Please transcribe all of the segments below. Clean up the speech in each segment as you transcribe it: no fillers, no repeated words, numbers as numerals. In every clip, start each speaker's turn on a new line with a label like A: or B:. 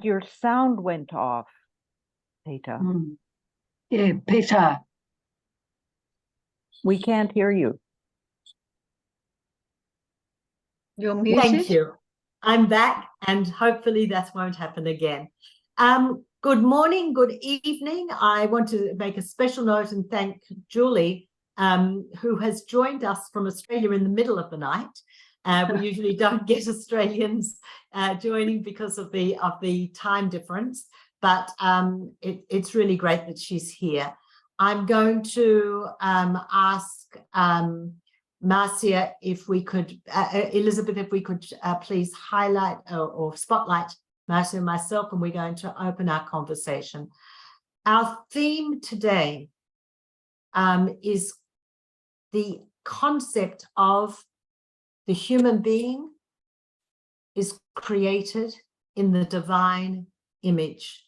A: Your sound went off, Peta.
B: Yeah, Peta.
A: We can't hear you.
B: You're muted.
C: Thank you. I'm back, and hopefully that won't happen again. Good morning, good evening. I want to make a special note and thank Julie, who has joined us from Australia in the middle of the night. We usually don't get Australians joining because of the time difference, but it's really great that she's here. I'm going to ask Marcia, if we could, Elizabeth, if we could please highlight or spotlight Marcia and myself, and we're going to open our conversation. Our theme today is the concept of the human being is created in the divine image.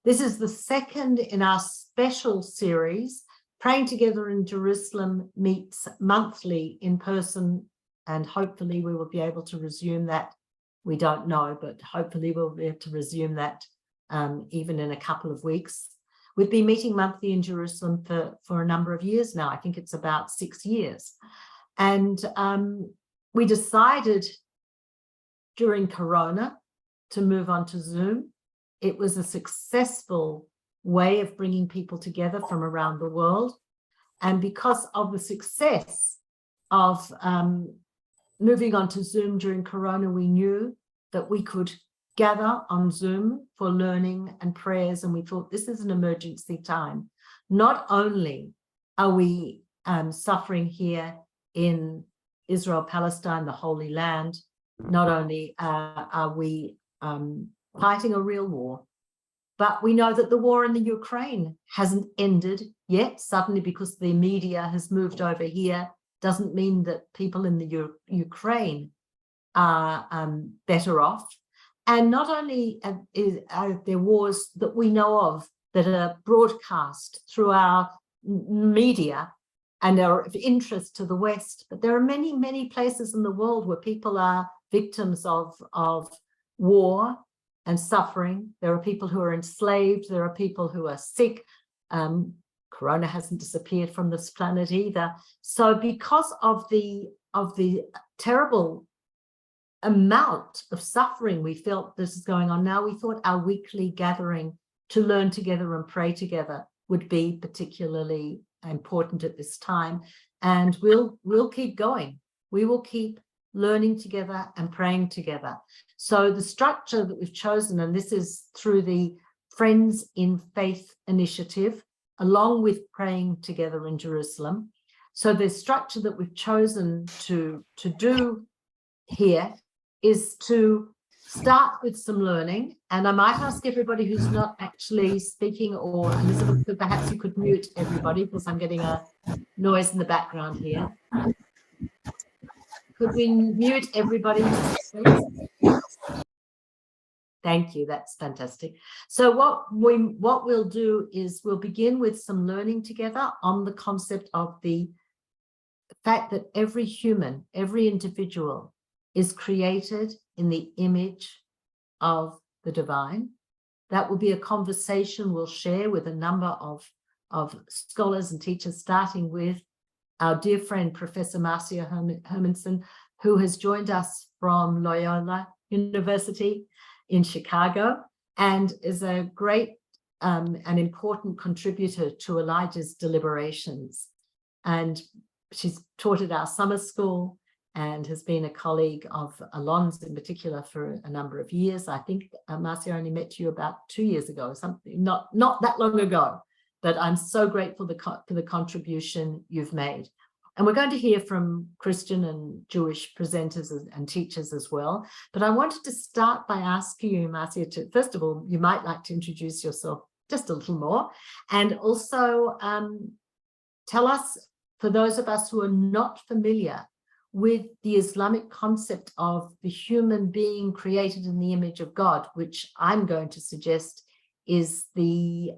C: This is the second in our special series. Praying Together in Jerusalem meets monthly in person, and hopefully we will be able to resume that. We don't know, but hopefully we'll be able to resume that even in a couple of weeks. We've been meeting monthly in Jerusalem for a number of years now. I think it's about 6 years. And we decided during Corona to move on to Zoom. It was a successful way of bringing people together from around the world. And because of the success of moving on to Zoom during Corona, we knew that we could gather on Zoom for learning and prayers. And we thought this is an emergency time. Not only are we suffering here in Israel, Palestine, the Holy Land, not only are we fighting a real war, but we know that the war in the Ukraine hasn't ended yet. Suddenly, because the media has moved over here, doesn't mean that people in the Ukraine are better off. And not only are there wars that we know of that are broadcast through our media and are of interest to the West, but there are many, many places in the world where people are victims of war and suffering. There are people who are enslaved. There are people who are sick. Corona hasn't disappeared from this planet either. So because of the terrible amount of suffering we felt this is going on now, we thought our weekly gathering to learn together and pray together would be particularly important at this time. And we'll keep going. We will keep learning together and praying together. So the structure that we've chosen, and this is through the Friends in Faith initiative, along with Praying Together in Jerusalem. So the structure that we've chosen to do here is to start with some learning. And I might ask everybody who's not actually speaking, or Elizabeth, perhaps you could mute everybody because I'm getting a noise in the background here. Could we mute everybody, please? Thank you, that's fantastic. So what we'll do is we'll begin with some learning together on the concept of the fact that every human, every individual is created in the image of the divine. That will be a conversation we'll share with a number of scholars and teachers, starting with our dear friend, Professor Marcia Hermansen, who has joined us from Loyola University in Chicago and is a great and important contributor to Elijah's deliberations. And she's taught at our summer school and has been a colleague of Alon's in particular for a number of years. I think Marcia only met you about 2 years ago or something, not that long ago, but I'm so grateful for the contribution you've made. And we're going to hear from Christian and Jewish presenters and teachers as well. But I wanted to start by asking you, Marcia, to, first of all, you might like to introduce yourself just a little more, and also tell us, for those of us who are not familiar with the Islamic concept of the human being created in the image of God, which I'm going to suggest is the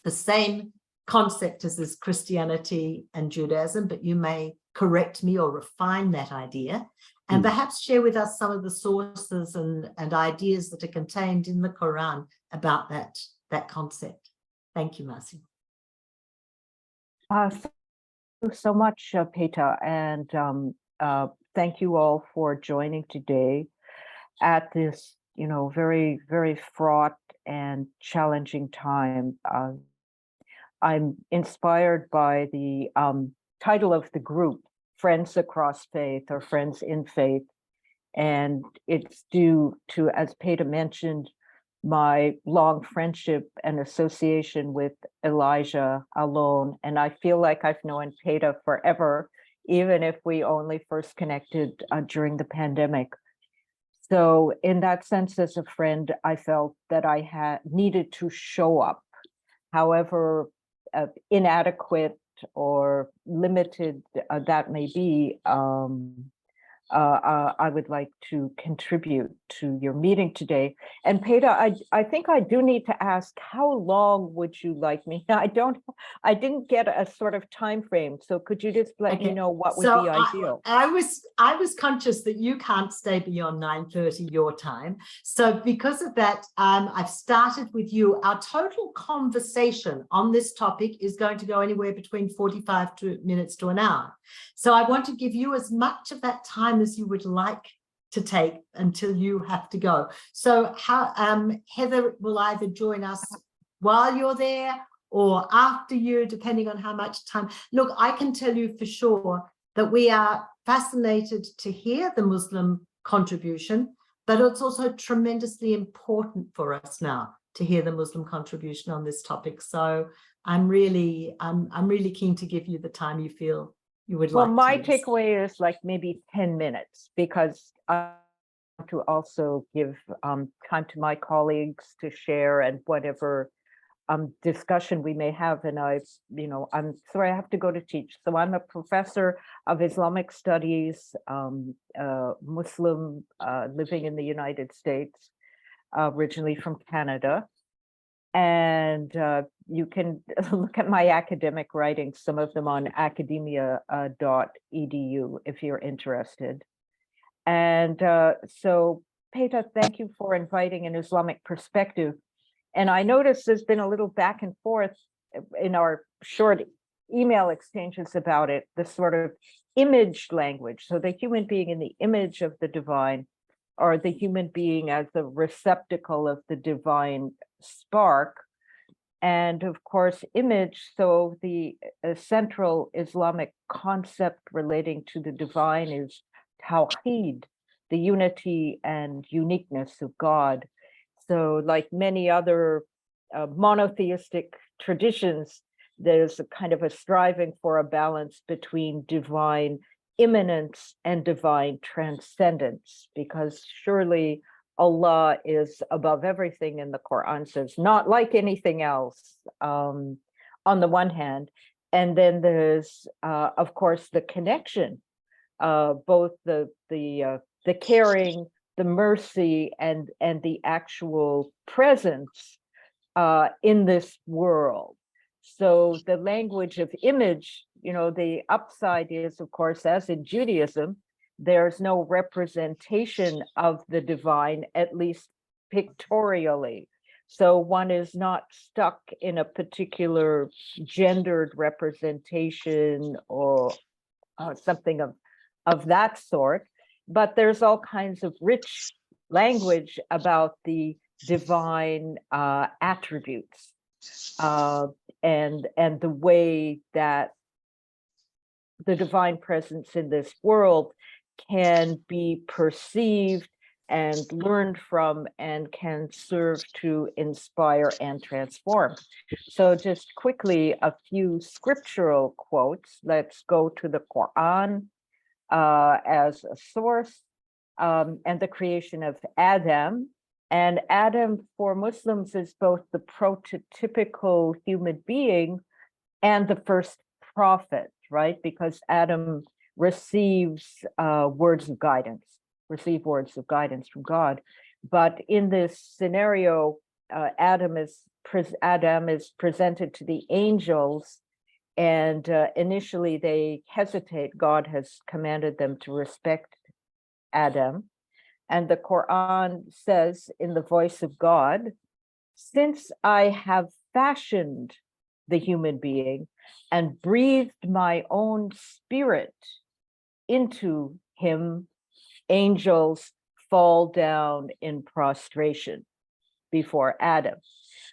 C: same concept as is Christianity and Judaism, but you may correct me or refine that idea. and perhaps share with us some of the sources and ideas that are contained in the Quran about that concept. Thank you, Marcia.
A: Thank you so much, Peta, and thank you all for joining today at this, very, very fraught and challenging time. I'm inspired by the title of the group, Friends Across Faith or Friends in Faith. And it's due to, as Peta mentioned, my long friendship and association with Elijah alone. And I feel like I've known Peta forever, even if we only first connected during the pandemic. So in that sense, as a friend, I felt that I needed to show up, however inadequate or limited that may be. I would like to contribute to your meeting today. And Peta, I think I do need to ask, how long would you like me? I didn't get a sort of time frame. So could you just let me know what would be ideal?
C: I was conscious that you can't stay beyond 9:30 your time. So because of that, I've started with you. Our total conversation on this topic is going to go anywhere between 45 minutes to an hour. So I want to give you as much of that time as you would like to take until you have to go. So Heather will either join us while you're there or after you, depending on how much time. Look, I can tell you for sure that we are fascinated to hear the Muslim contribution, but it's also tremendously important for us now to hear the Muslim contribution on this topic. So I'm really keen to give you the time you feel you would like.
A: Well, my takeaway is like maybe 10 minutes, because I want to also give time to my colleagues to share and whatever discussion we may have. And I'm sorry, I have to go to teach. So I'm a professor of Islamic studies, Muslim, living in the United States, originally from Canada. And you can look at my academic writings, some of them on academia.edu if you're interested. And so, Peta, thank you for inviting an Islamic perspective. And I noticed there's been a little back and forth in our short email exchanges about it, the sort of image language. So the human being in the image of the divine, or the human being as the receptacle of the divine spark. And of course, image, so the central Islamic concept relating to the divine is Tawheed, the unity and uniqueness of God. So like many other monotheistic traditions, there's a kind of a striving for a balance between divine immanence and divine transcendence, because surely Allah is above everything, and the Quran says not like anything else, on the one hand. And then there's of course the connection, both the caring, the mercy, and the actual presence in this world. So the language of image, the upside is, of course, as in Judaism, there's no representation of the divine, at least pictorially. So one is not stuck in a particular gendered representation or something of that sort. But there's all kinds of rich language about the divine attributes and the way that the divine presence in this world can be perceived and learned from and can serve to inspire and transform. So just quickly, a few scriptural quotes. Let's go to the Quran as a source, and the creation of Adam. And Adam for Muslims is both the prototypical human being and the first prophet, right? Because Adam receives words of guidance from God. But in this scenario, Adam is presented to the angels, and initially they hesitate. God has commanded them to respect Adam. And the Quran says in the voice of God, since I have fashioned the human being and breathed my own spirit into him, angels fall down in prostration before Adam.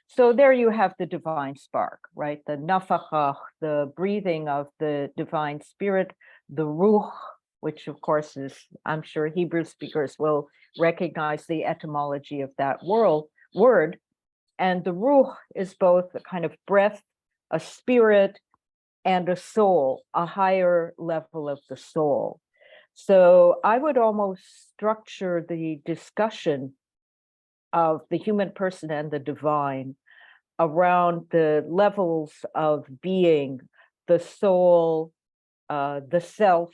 A: So there you have the divine spark, right? The nafakah, the breathing of the divine spirit, the ruh, which of course is, I'm sure Hebrew speakers will recognize the etymology of that word. And the ruh is both a kind of breath, a spirit, and a soul, a higher level of the soul. So I would almost structure the discussion of the human person and the divine around the levels of being, the soul, the self,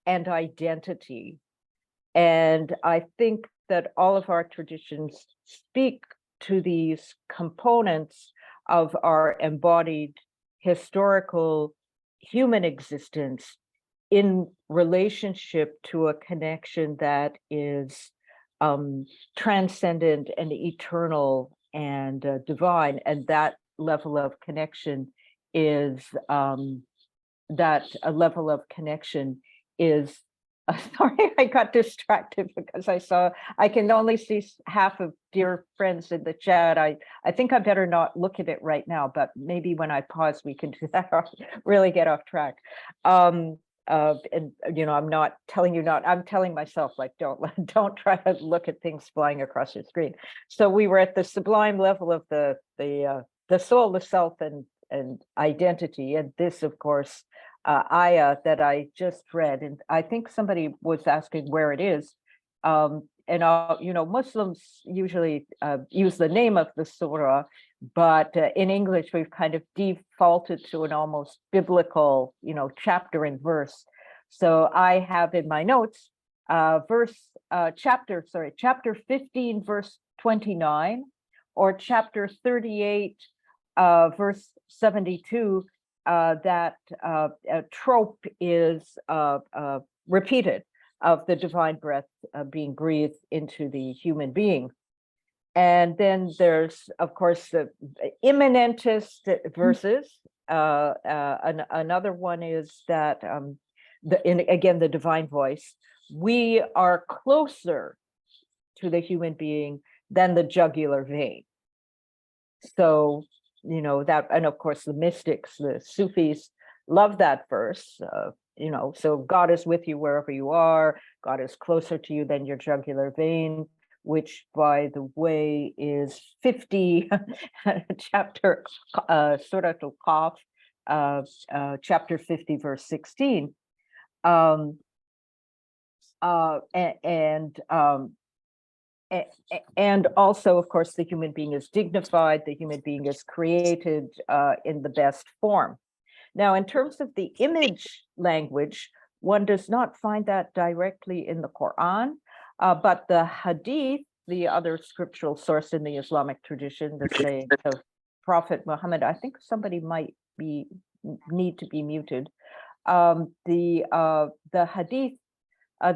A: and identity. And I think that all of our traditions speak to these components of our embodied historical human existence in relationship to a connection that is transcendent and eternal and divine. And that level of connection is sorry, I got distracted because I can only see half of dear friends in the chat. I think I better not look at it right now, but maybe when I pause, we can do that or really get off track. And I'm not telling you not, I'm telling myself, like, don't try to look at things flying across your screen. So we were at the sublime level of the soul, the self, and identity. And this, of course, ayah that I just read, and I think somebody was asking where it is. Muslims usually use the name of the surah, but in English, we've kind of defaulted to an almost biblical, chapter and verse. So I have in my notes, chapter 15, verse 29, or chapter 38, verse 72, that trope is repeated of the divine breath being breathed into the human being. And then there's, of course, the immanentist verses. Another one is that, again, the divine voice. We are closer to the human being than the jugular vein. So, that, and of course, the mystics, the Sufis love that verse. So God is with you wherever you are. God is closer to you than your jugular vein, which, by the way, is 50 chapter Surah Al-Qaf, chapter 50, verse 16. And also, of course, the human being is dignified. The human being is created in the best form. Now, in terms of the image language, one does not find that directly in the Quran, but the Hadith, the other scriptural source in the Islamic tradition, the saying of Prophet Muhammad, I think somebody might need to be muted. The Hadith,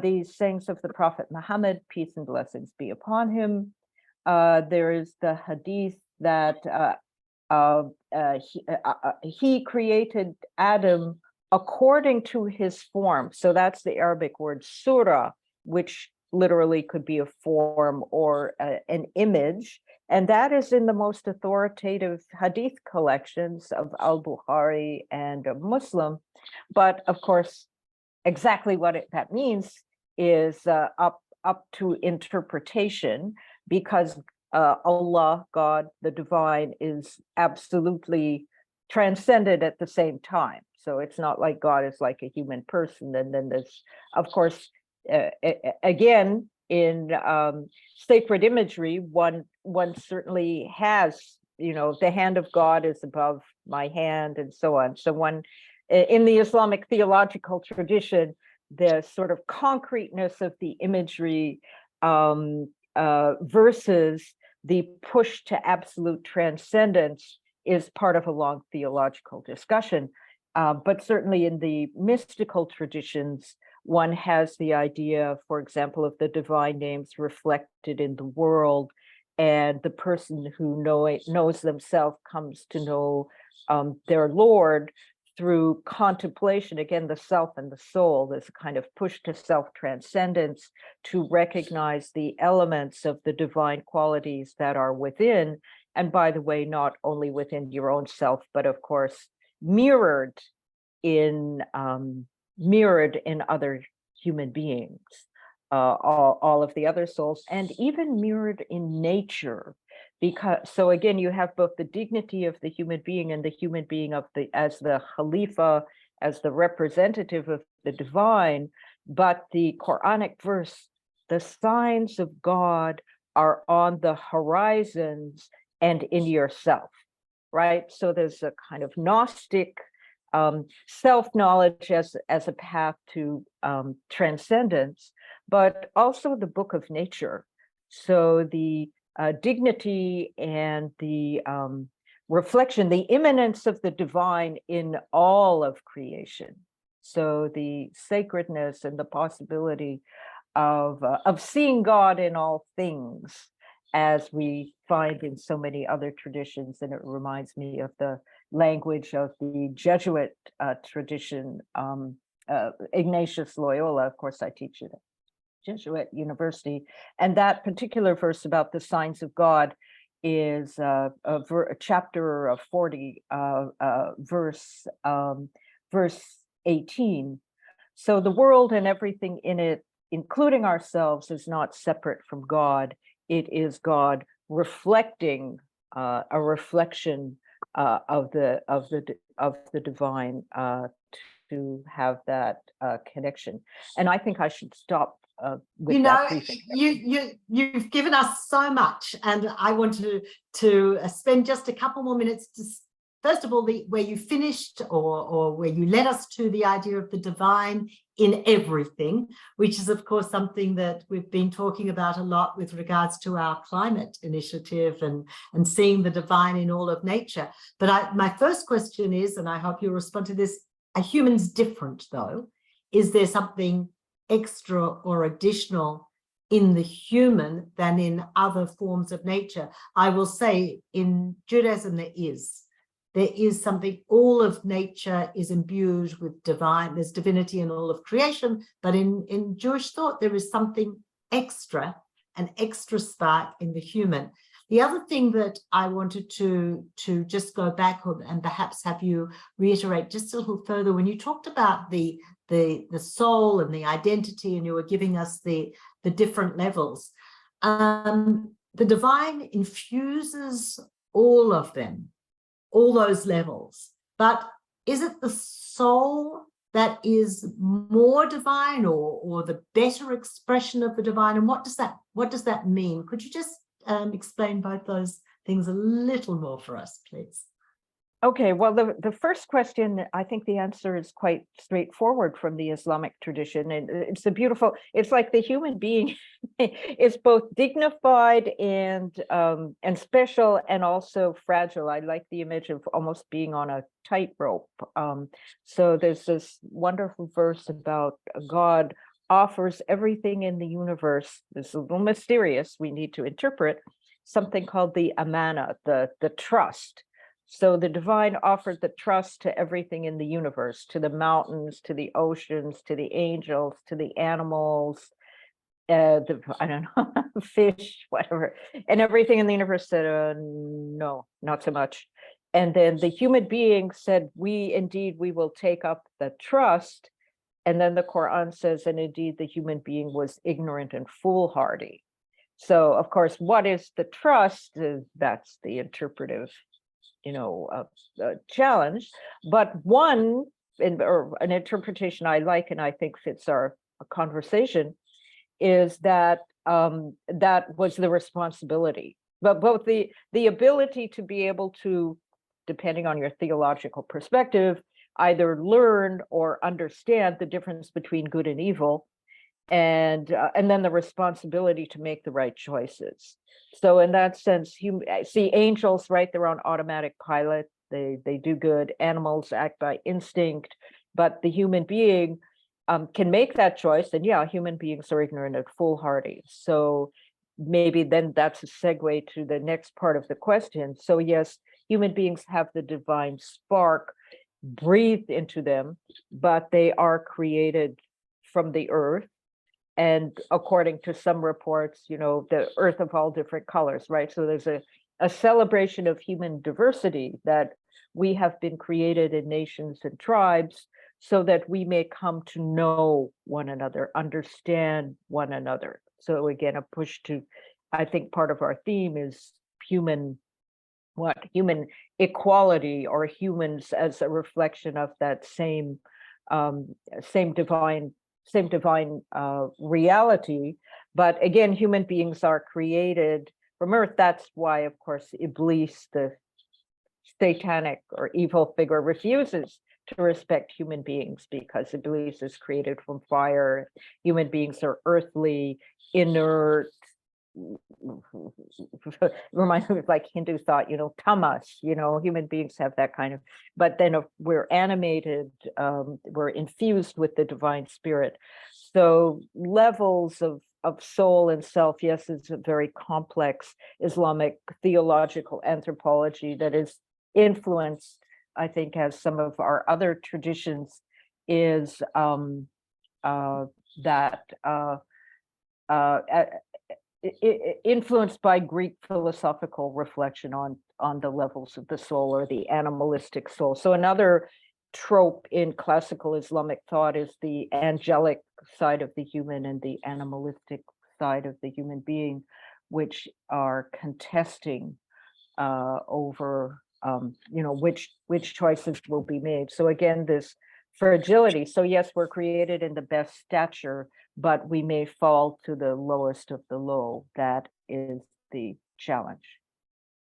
A: these sayings of the Prophet Muhammad, peace and blessings be upon him. There is the Hadith that he created Adam according to his form. So that's the Arabic word surah, which literally could be a form or an image. And that is in the most authoritative Hadith collections of Al-Bukhari and Muslim. But of course, exactly what that means is up to interpretation, because Allah, God, the divine, is absolutely transcended at the same time. So it's not like God is like a human person. And then there's, of course, again, in sacred imagery, one certainly has, the hand of God is above my hand and so on. So one, in the Islamic theological tradition, the sort of concreteness of the imagery versus the push to absolute transcendence is part of a long theological discussion. But certainly in the mystical traditions, one has the idea, for example, of the divine names reflected in the world, and the person who knows themselves comes to know their Lord through contemplation. Again, the self and the soul, this kind of push to self-transcendence, to recognize the elements of the divine qualities that are within. And by the way, not only within your own self, but of course, mirrored in other human beings, all of the other souls, and even mirrored in nature. Because so again, you have both the dignity of the human being and the human being as the Khalifa, as the representative of the divine. But the Quranic verse, the signs of God are on the horizons and in yourself, right? So there's a kind of Gnostic self-knowledge as a path to transcendence, but also the book of nature. So the dignity and the reflection, the immanence of the divine in all of creation. So the sacredness and the possibility of seeing God in all things, as we find in so many other traditions. And it reminds me of the language of the Jesuit tradition, Ignatius Loyola. Of course, I teach at a Jesuit university, and that particular verse about the signs of God is a chapter of 40, verse 18. So the world and everything in it, including ourselves, is not separate from God. It is God reflecting a reflection of the divine, to have that connection. And I think I should stop with that briefing.
C: You've given us so much, and I want to spend just a couple more minutes to, first of all, where you finished, or where you led us to the idea of the divine in everything, which is of course something that we've been talking about a lot with regards to our climate initiative and seeing the divine in all of nature. But my first question is, and I hope you'll respond to this, are humans different though? Is there something extra or additional in the human than in other forms of nature? I will say in Judaism there is something, all of nature is imbued with divine, there's divinity in all of creation, but in Jewish thought, there is something extra, an extra spark in the human. The other thing that I wanted to just go back on and perhaps have you reiterate just a little further, when you talked about the soul and the identity, and you were giving us the different levels, the divine infuses all of them, all those levels. But is it the soul that is more divine, or the better expression of the divine? And what does that mean? Could you just explain both those things a little more for us, please?
A: Okay, well, the first question, I think the answer is quite straightforward from the Islamic tradition. And it's like the human being is both dignified and special, and also fragile. I like the image of almost being on a tightrope. So there's this wonderful verse about God offers everything in the universe. This is a little mysterious. We need to interpret something called the amana, the trust. So the divine offered the trust to everything in the universe, to the mountains, to the oceans, to the angels, to the animals, I don't know, fish, whatever. And everything in the universe said, no, not so much. And then the human being said, we will take up the trust. And then the Quran says, and indeed the human being was ignorant and foolhardy. So of course, what is the trust? That's the interpretive challenge, but an interpretation I like, and I think fits our conversation, is that that was the responsibility, but both the ability to be able to, depending on your theological perspective, either learn or understand the difference between good and evil, and then the responsibility to make the right choices. So in that sense, see angels, right? They're on automatic pilot. They do good. Animals act by instinct, but the human being can make that choice, and yeah, human beings are ignorant and foolhardy. So maybe then that's a segue to the next part of the question. So yes, human beings have the divine spark breathed into them, but they are created from the earth. And according to some reports, the earth of all different colors, right? So there's a celebration of human diversity, that we have been created in nations and tribes so that we may come to know one another, understand one another. So again, a push to, I think part of our theme is human equality, or humans as a reflection of that same divine reality. But again, human beings are created from earth. That's why, of course, Iblis, the satanic or evil figure, refuses to respect human beings, because Iblis is created from fire. Human beings are earthly, inert. Reminds me of like Hindu thought, tamas, human beings have that kind of, but then we're animated, we're infused with the divine spirit. So levels of soul and self, yes, it's a very complex Islamic theological anthropology that is influenced, I think, as some of our other traditions, is influenced by Greek philosophical reflection on the levels of the soul, or the animalistic soul. So another trope in classical Islamic thought is the angelic side of the human and the animalistic side of the human being, which are contesting over which choices will be made. So again, this fragility. So yes, we're created in the best stature, but we may fall to the lowest of the low. That is the challenge.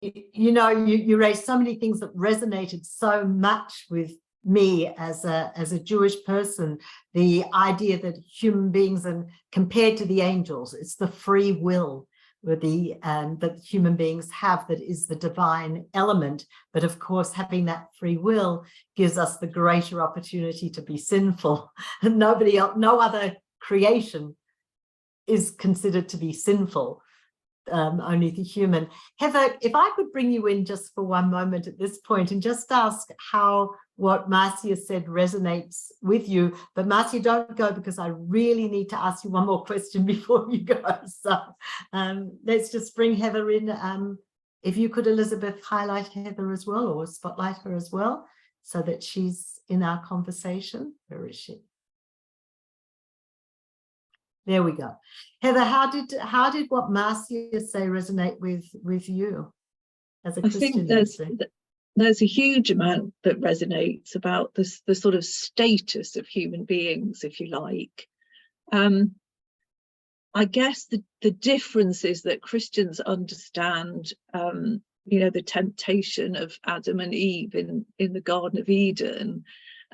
C: You raised so many things that resonated so much with me as a Jewish person. The idea that human beings, and compared to the angels, it's the free will that human beings have that is the divine element. But of course, having that free will gives us the greater opportunity to be sinful. And nobody else, no other creation is considered to be sinful, only the human. Heather, if I could bring you in just for one moment at this point and just ask how what Marcia said resonates with you. But Marcia, don't go, because I really need to ask you one more question before you go. So let's just bring Heather in. If you could, Elizabeth, highlight Heather as well, or spotlight her as well, so that she's in our conversation. Where is she? There we go. Heather, how did what Marcia say resonate with you as a Christian?
D: I think there's a huge amount that resonates about the sort of status of human beings, if you like. I guess the difference is that Christians understand, the temptation of Adam and Eve in the Garden of Eden,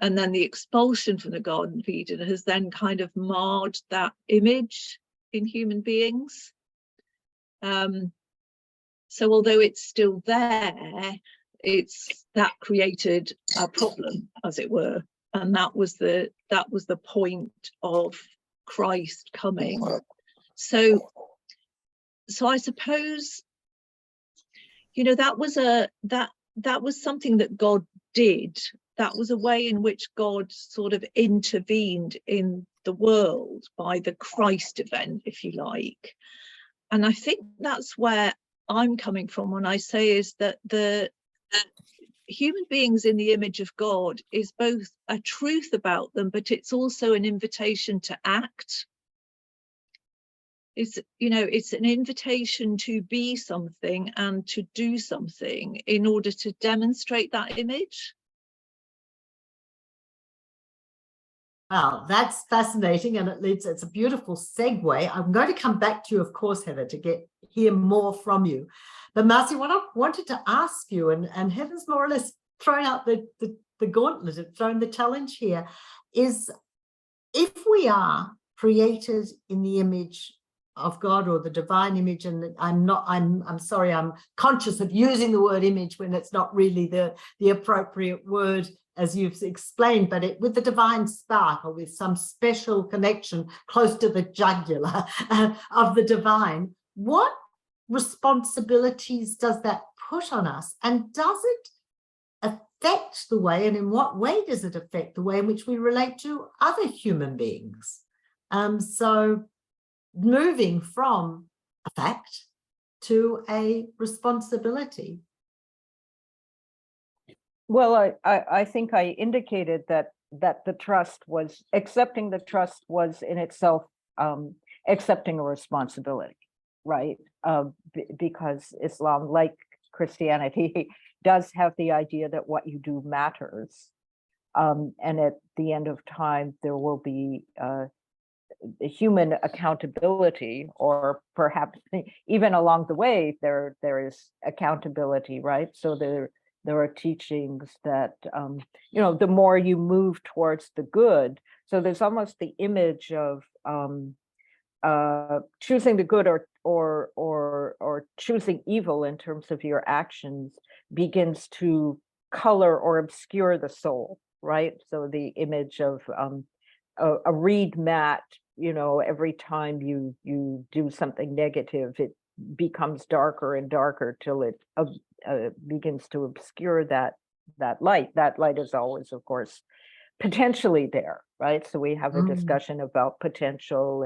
D: and then the expulsion from the Garden of Eden has then kind of marred that image in human beings. So although it's still there, it's that created a problem, as it were, and that was the point of Christ coming. So I suppose, that was something that God did. That was a way in which God sort of intervened in the world by the Christ event, if you like. And I think that's where I'm coming from when I say is that the human beings in the image of God is both a truth about them, but it's also an invitation to act. It's an invitation to be something and to do something in order to demonstrate that image.
C: Wow, that's fascinating, and it's a beautiful segue. I'm going to come back to you, of course, Heather, to hear more from you. But Marcia, what I wanted to ask you, and Heather's more or less thrown out the gauntlet, thrown the challenge here, is if we are created in the image of God, or the divine image, and I'm sorry, I'm conscious of using the word image when it's not really the appropriate word as you've explained, but with the divine spark or with some special connection close to the jugular of the divine. What responsibilities does that put on us? And does it affect the way, and in what way does it affect the way in which we relate to other human beings? So moving from a fact to a responsibility.
A: Well, I think I indicated that the trust was, accepting the trust was in itself accepting a responsibility, right? Because Islam, like Christianity, does have the idea that what you do matters. And at the end of time, there will be human accountability, or perhaps even along the way, there is accountability, right? So there are teachings that, the more you move towards the good, so there's almost the image of choosing the good or choosing evil in terms of your actions begins to color or obscure the soul, right? So the image of a reed mat, every time you do something negative, it becomes darker and darker till it begins to obscure that light. That light is always, of course, potentially there, right? So we have a discussion about potential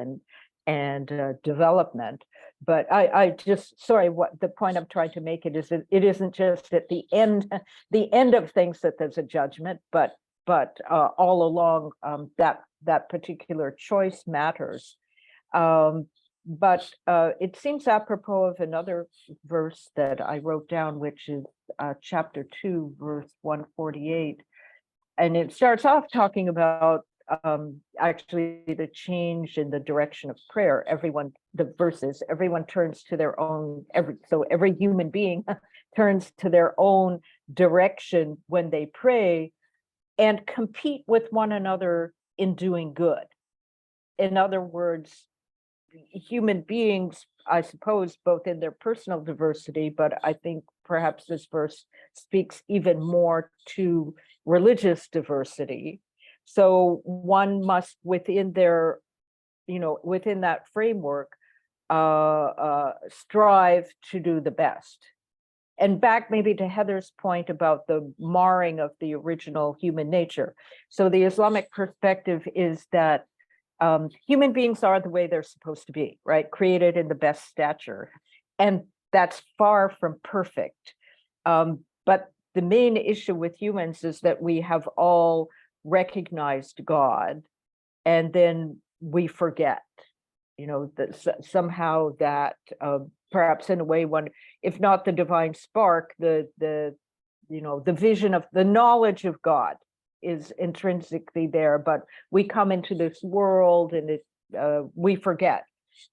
A: and development. But I just, sorry, what the point I'm trying to make is that it isn't just at the end of things that there's a judgment, but all along that particular choice matters. But it seems apropos of another verse that I wrote down, which is chapter 2, verse 148. And it starts off talking about actually the change in the direction of prayer. Everyone turns to their own, every human being turns to their own direction when they pray and compete with one another in doing good. In other words, human beings, I suppose, both in their personal diversity, but I think perhaps this verse speaks even more to religious diversity. So one must, within their, within that framework, strive to do the best. And back maybe to Heather's point about the marring of the original human nature. So the Islamic perspective is that human beings are the way they're supposed to be, right? Created in the best stature. And that's far from perfect. But the main issue with humans is that we have all recognized God, and then we forget, that somehow that perhaps in a way, if not the divine spark, the vision of the knowledge of God is intrinsically there, but we come into this world and we forget.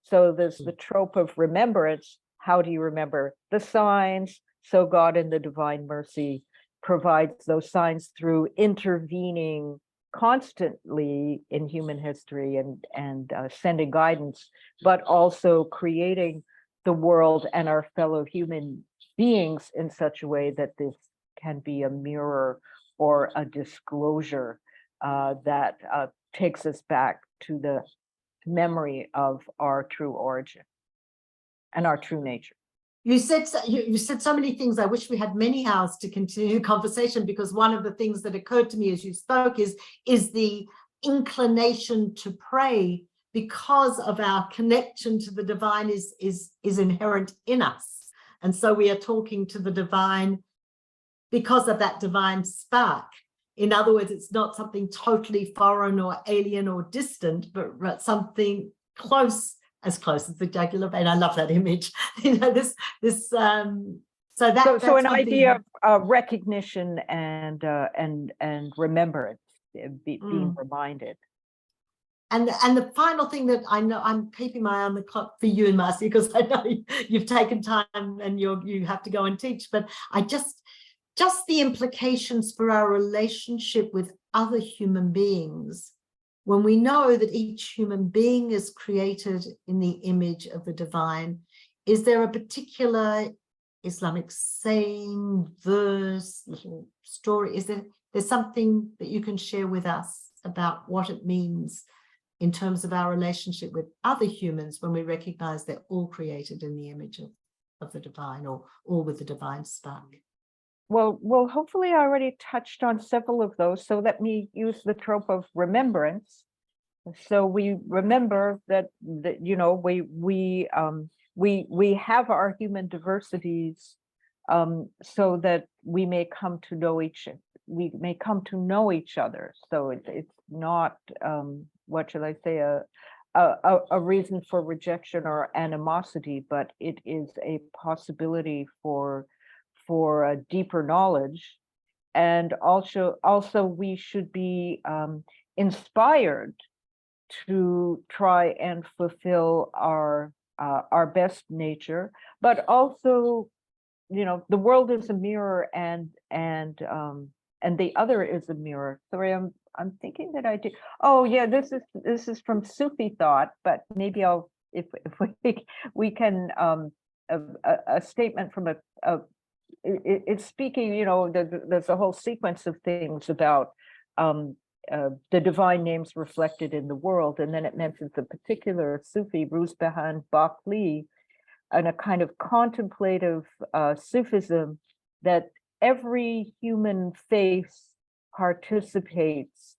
A: So there's the trope of remembrance. How do you remember? The signs. So God in the divine mercy provides those signs through intervening constantly in human history and sending guidance, but also creating the world and our fellow human beings in such a way that this can be a mirror or a disclosure that takes us back to the memory of our true origin and our true nature.
C: You said so many things. I wish we had many hours to continue the conversation, because one of the things that occurred to me as you spoke is the inclination to pray because of our connection to the divine is inherent in us. And so we are talking to the divine because of that divine spark. In other words, it's not something totally foreign or alien or distant, but something close as the jugular vein. I love that image. So an
A: idea of recognition and remembrance, being reminded.
C: And the final thing that I know, I'm keeping my eye on the clock for you and Marcia, because I know you've taken time and you have to go and teach, but I just the implications for our relationship with other human beings, when we know that each human being is created in the image of the divine. Is there a particular Islamic saying, verse, little story? Is there there's something that you can share with us about what it means in terms of our relationship with other humans when we recognize they're all created in the image of the divine, or all with the divine spark.
A: Well, hopefully I already touched on several of those. So let me use the trope of remembrance. So we remember that you know, we have our human diversities, so that we may come to know each other. So it's not what shall I say, a reason for rejection or animosity, but it is a possibility for a deeper knowledge. And also we should be inspired to try and fulfill our best nature, but also, you know, the world is a mirror, and the other is a mirror. Sorry, I'm thinking that I did. Oh yeah, this is from Sufi thought, but maybe I'll if we can a statement from it's speaking, you know, there's a whole sequence of things about the divine names reflected in the world, and then it mentions a particular Sufi, Ruzbehan Bakli, and a kind of contemplative Sufism that every human face participates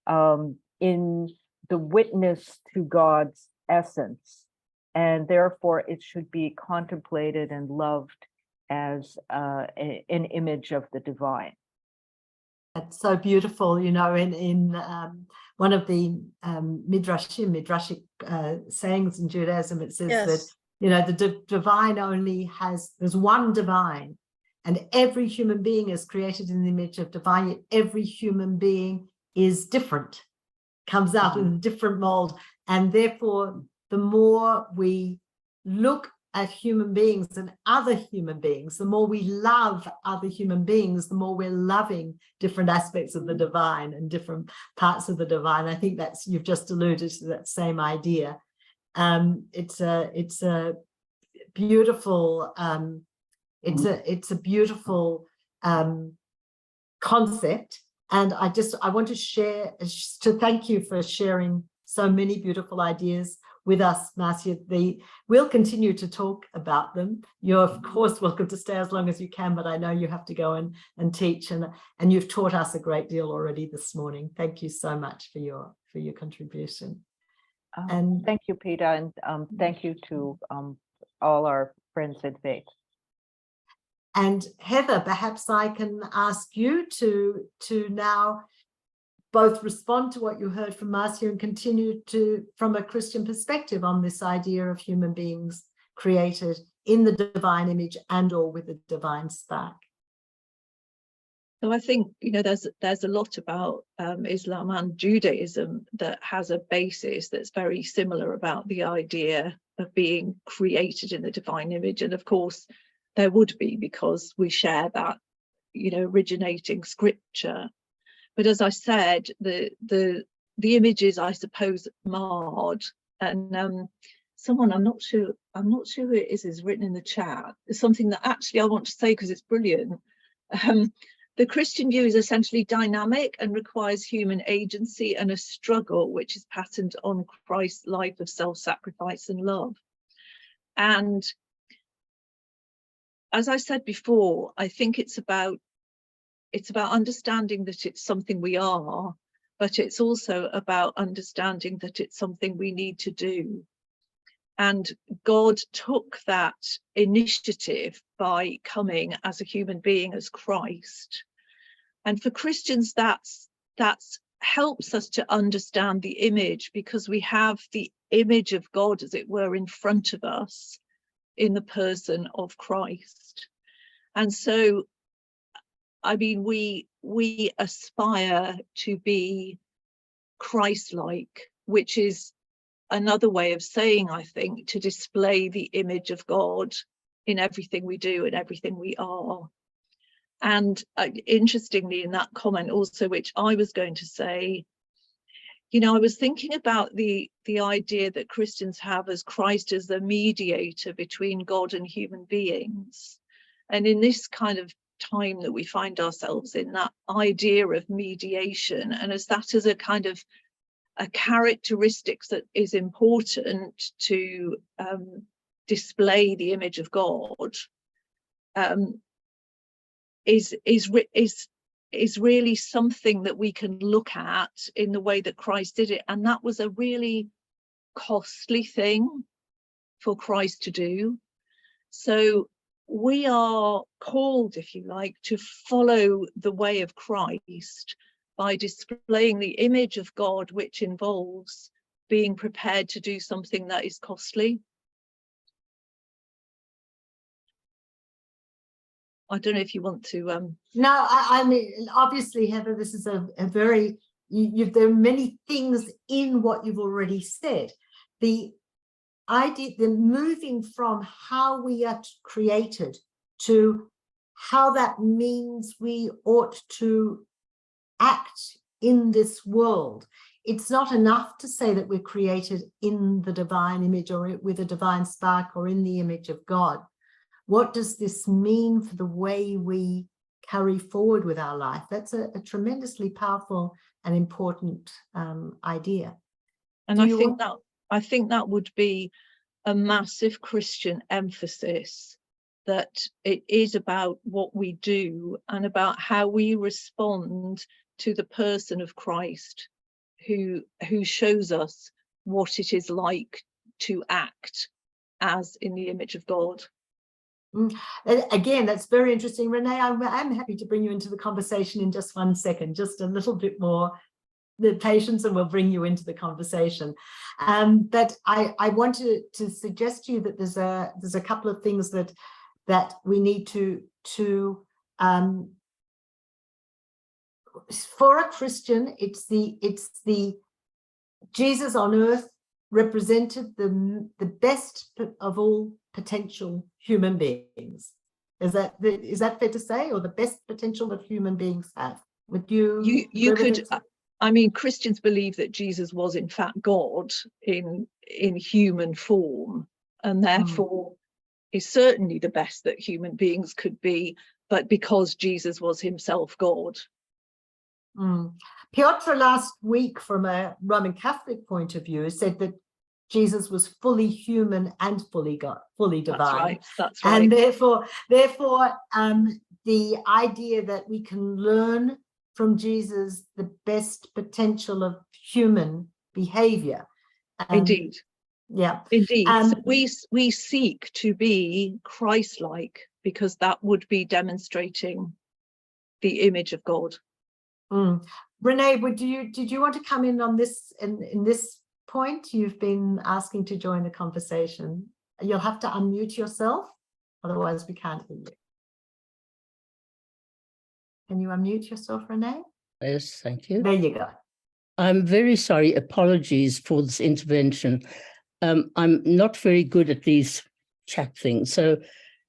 A: in the witness to God's essence, and therefore it should be contemplated and loved as an image of the divine.
C: That's so beautiful, you know, in one of the midrashic sayings in Judaism, it says that, you know, the divine only there's one divine, and every human being is created in the image of divine, yet every human being is different, comes out in a different mold. And therefore, the more we look at human beings and other human beings, the more we love other human beings, the more we're loving different aspects of the divine and different parts of the divine. I think that's, you've just alluded to that same idea. It's a beautiful it's a beautiful concept, and I want to thank you for sharing so many beautiful ideas with us, Marcia. We'll continue to talk about them. You're of course welcome to stay as long as you can, but I know you have to go and teach, and you've taught us a great deal already this morning. Thank you so much for your contribution. And
A: thank you, Peta, and thank you to all our friends in faith.
C: And Heather, perhaps I can ask you to now both respond to what you heard from Marcia and continue from a Christian perspective on this idea of human beings created in the divine image and or with a divine spark.
D: So I think, you know, there's a lot about Islam and Judaism that has a basis that's very similar about the idea of being created in the divine image. And of course, there would be, because we share that, you know, originating scripture. But as I said, the image is, I suppose, marred. And someone, I'm not sure who it is written in the chat. It's something that actually I want to say because it's brilliant. The Christian view is essentially dynamic and requires human agency and a struggle which is patterned on Christ's life of self-sacrifice and love. And as I said before, I think it's about understanding that it's something we are, but it's also about understanding that it's something we need to do. And God took that initiative by coming as a human being, as Christ. And for Christians, that's helps us to understand the image, because we have the image of God, as it were, in front of us in the person of Christ. And so, I mean, we aspire to be Christ-like, which is another way of saying, I think, to display the image of God in everything we do and everything we are. And interestingly, in that comment also, which I was going to say, you know, I was thinking about the idea that Christians have as Christ as the mediator between God and human beings. And in this kind of time that we find ourselves in, that idea of mediation, and as that is a kind of a characteristic that is important to display the image of God, is really something that we can look at in the way that Christ did it. And that was a really costly thing for Christ to do. So we are called, if you like, to follow the way of Christ by displaying the image of God, which involves being prepared to do something that is costly. I don't know if you want to
C: No, I mean, obviously, Heather, this is a very, there are many things in what you've already said. The idea, the moving from how we are created to how that means we ought to act in this world. It's not enough to say that we're created in the divine image or with a divine spark or in the image of God. What does this mean for the way we carry forward with our life? That's a tremendously powerful and important idea.
D: And I think that would be a massive Christian emphasis, that it is about what we do and about how we respond to the person of Christ, who shows us what it is like to act as in the image of God.
C: Again, that's very interesting. Renee, I'm happy to bring you into the conversation in just 1 second, just a little bit more the patience, and we'll bring you into the conversation. But I want to suggest to you that there's a couple of things that we need to for a Christian, it's the Jesus on earth represented the best of all potential human beings. Is that fair to say, or the best potential that human beings have? Would you
D: could, I mean, Christians believe that Jesus was in fact God in human form, and therefore is certainly the best that human beings could be, but because Jesus was himself God.
C: Piotr last week, from a Roman Catholic point of view, said that Jesus was fully human and fully God, fully divine.
D: That's right.
C: And therefore, the idea that we can learn from Jesus the best potential of human behavior.
D: Indeed.
C: Yeah.
D: Indeed. So we seek to be Christ-like, because that would be demonstrating the image of God.
C: Renee, did you want to come in on this in this point? You've been asking to join the conversation. You'll have to unmute yourself, otherwise we can't hear you. Can you unmute yourself, Renee?
E: Yes, thank you.
C: There you go.
E: I'm very sorry. Apologies for this intervention. I'm not very good at these chat things. So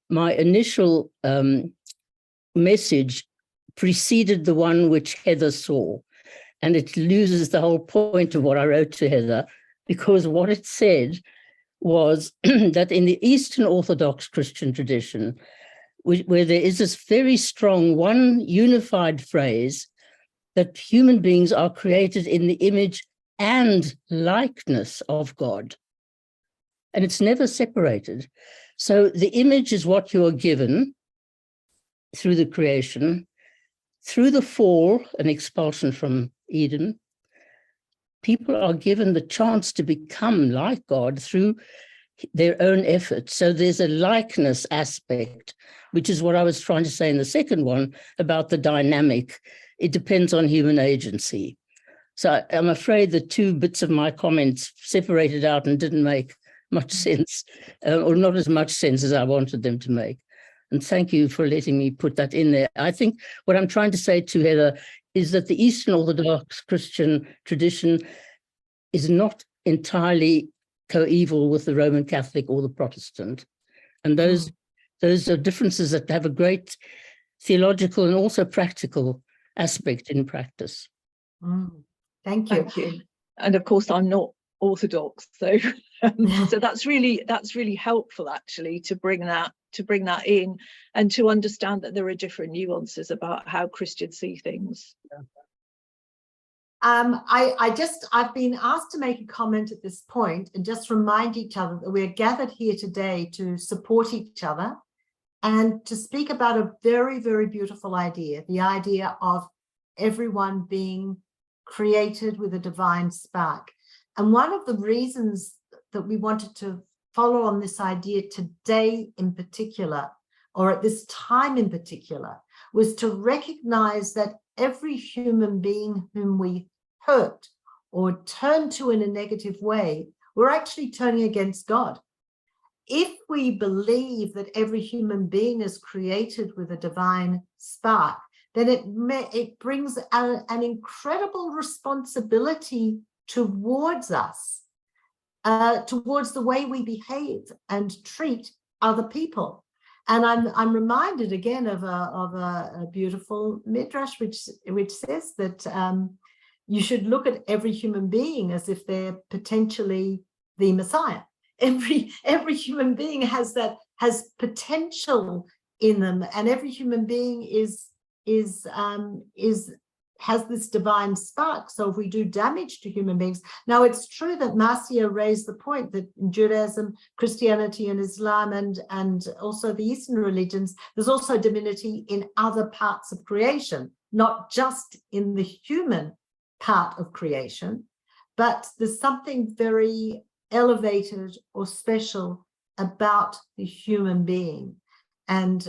E: my initial message preceded the one which Heather saw, and it loses the whole point of what I wrote to Heather, because what it said was that in the Eastern Orthodox Christian tradition, where there is this very strong one unified phrase that human beings are created in the image and likeness of God. And it's never separated. So the image is what you are given through the creation, through the fall and expulsion from Eden. People are given the chance to become like God through their own effort. So there's a likeness aspect, which is what I was trying to say in the second one about the dynamic. It depends on human agency. So I'm afraid the two bits of my comments separated out and didn't make much sense, or not as much sense as I wanted them to make. And thank you for letting me put that in there. I think what I'm trying to say to Heather is that the Eastern Orthodox Christian tradition is not entirely coeval with the Roman Catholic or the Protestant. And those are differences that have a great theological and also practical aspect in practice.
C: Thank you.
D: Thank you. And of course, I'm not orthodox. So so that's really helpful, actually, to bring that in, and to understand that there are different nuances about how Christians see things.
C: I've been asked to make a comment at this point and just remind each other that we're gathered here today to support each other and to speak about a very, very beautiful idea, the idea of everyone being created with a divine spark. And one of the reasons that we wanted to follow on this idea today in particular, or at this time in particular, was to recognize that every human being whom we hurt or turn to in a negative way, we're actually turning against God. If we believe that every human being is created with a divine spark, then it brings an incredible responsibility towards us, towards the way we behave and treat other people. And I'm reminded again of a beautiful midrash which says that you should look at every human being as if they're potentially the Messiah. Every human being has potential in them, and every human being has this divine spark. So if we do damage to human beings, now it's true that Marcia raised the point that in Judaism, Christianity, and Islam, and also the Eastern religions, there's also divinity in other parts of creation, not just in the human part of creation, but there's something very elevated or special about the human being. And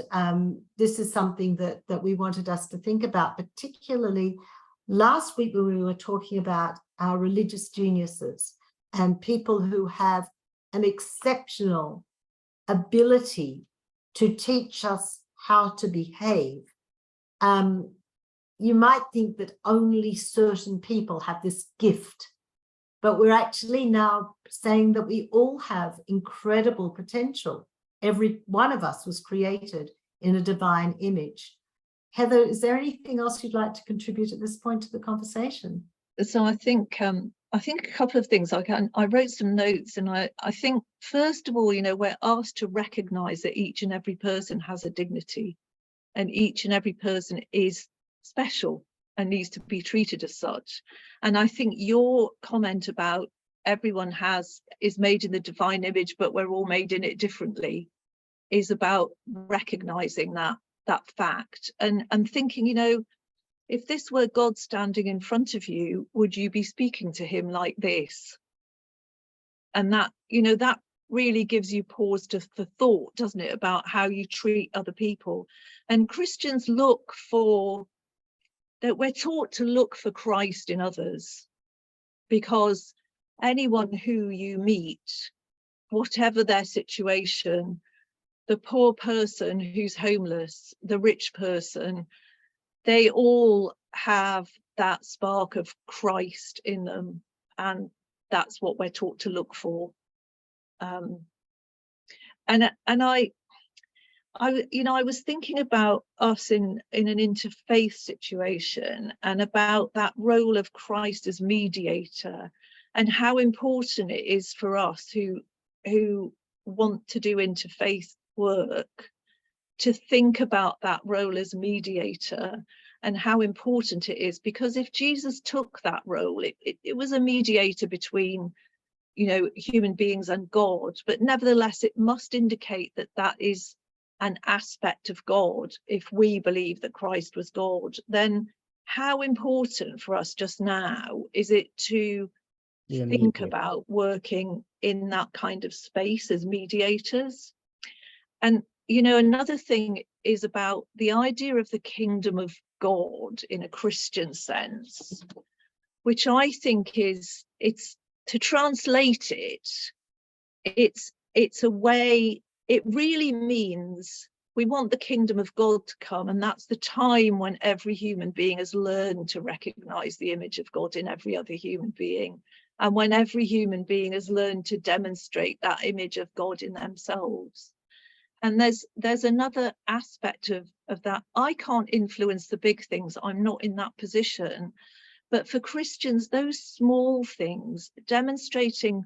C: this is something that we wanted us to think about, particularly last week when we were talking about our religious geniuses and people who have an exceptional ability to teach us how to behave. You might think that only certain people have this gift, but we're actually now saying that we all have incredible potential. Every one of us was created in a divine image. Heather, is there anything else you'd like to contribute at this point to the conversation?
D: So I think a couple of things. I wrote some notes, and I think, first of all, we're asked to recognize that each and every person has a dignity, and each and every person is special and needs to be treated as such. And I think your comment about everyone is made in the divine image, but we're all made in it differently, is about recognizing that fact and thinking, if this were God standing in front of you, would you be speaking to him like this? And that really gives you pause for thought, doesn't it, about how you treat other people. And Christians we're taught to look for Christ in others, because anyone who you meet, whatever their situation, the poor person who's homeless, the rich person, they all have that spark of Christ in them, and that's what we're taught to look for. I was thinking about us in an interfaith situation, and about that role of Christ as mediator, and how important it is for us who want to do interfaith work to think about that role as mediator, and how important it is. Because if Jesus took that role, it was a mediator between human beings and God, but nevertheless it must indicate that is an aspect of God. If we believe that Christ was God, then how important for us just now is it to think about working in that kind of space as mediators? And another thing is about the idea of the kingdom of God in a Christian sense, which I think it's to translate it's a way. It really means we want the kingdom of God to come, and that's the time when every human being has learned to recognize the image of God in every other human being, and when every human being has learned to demonstrate that image of God in themselves. And there's another aspect of that. I can't influence the big things. I'm not in that position, But for Christians, those small things, demonstrating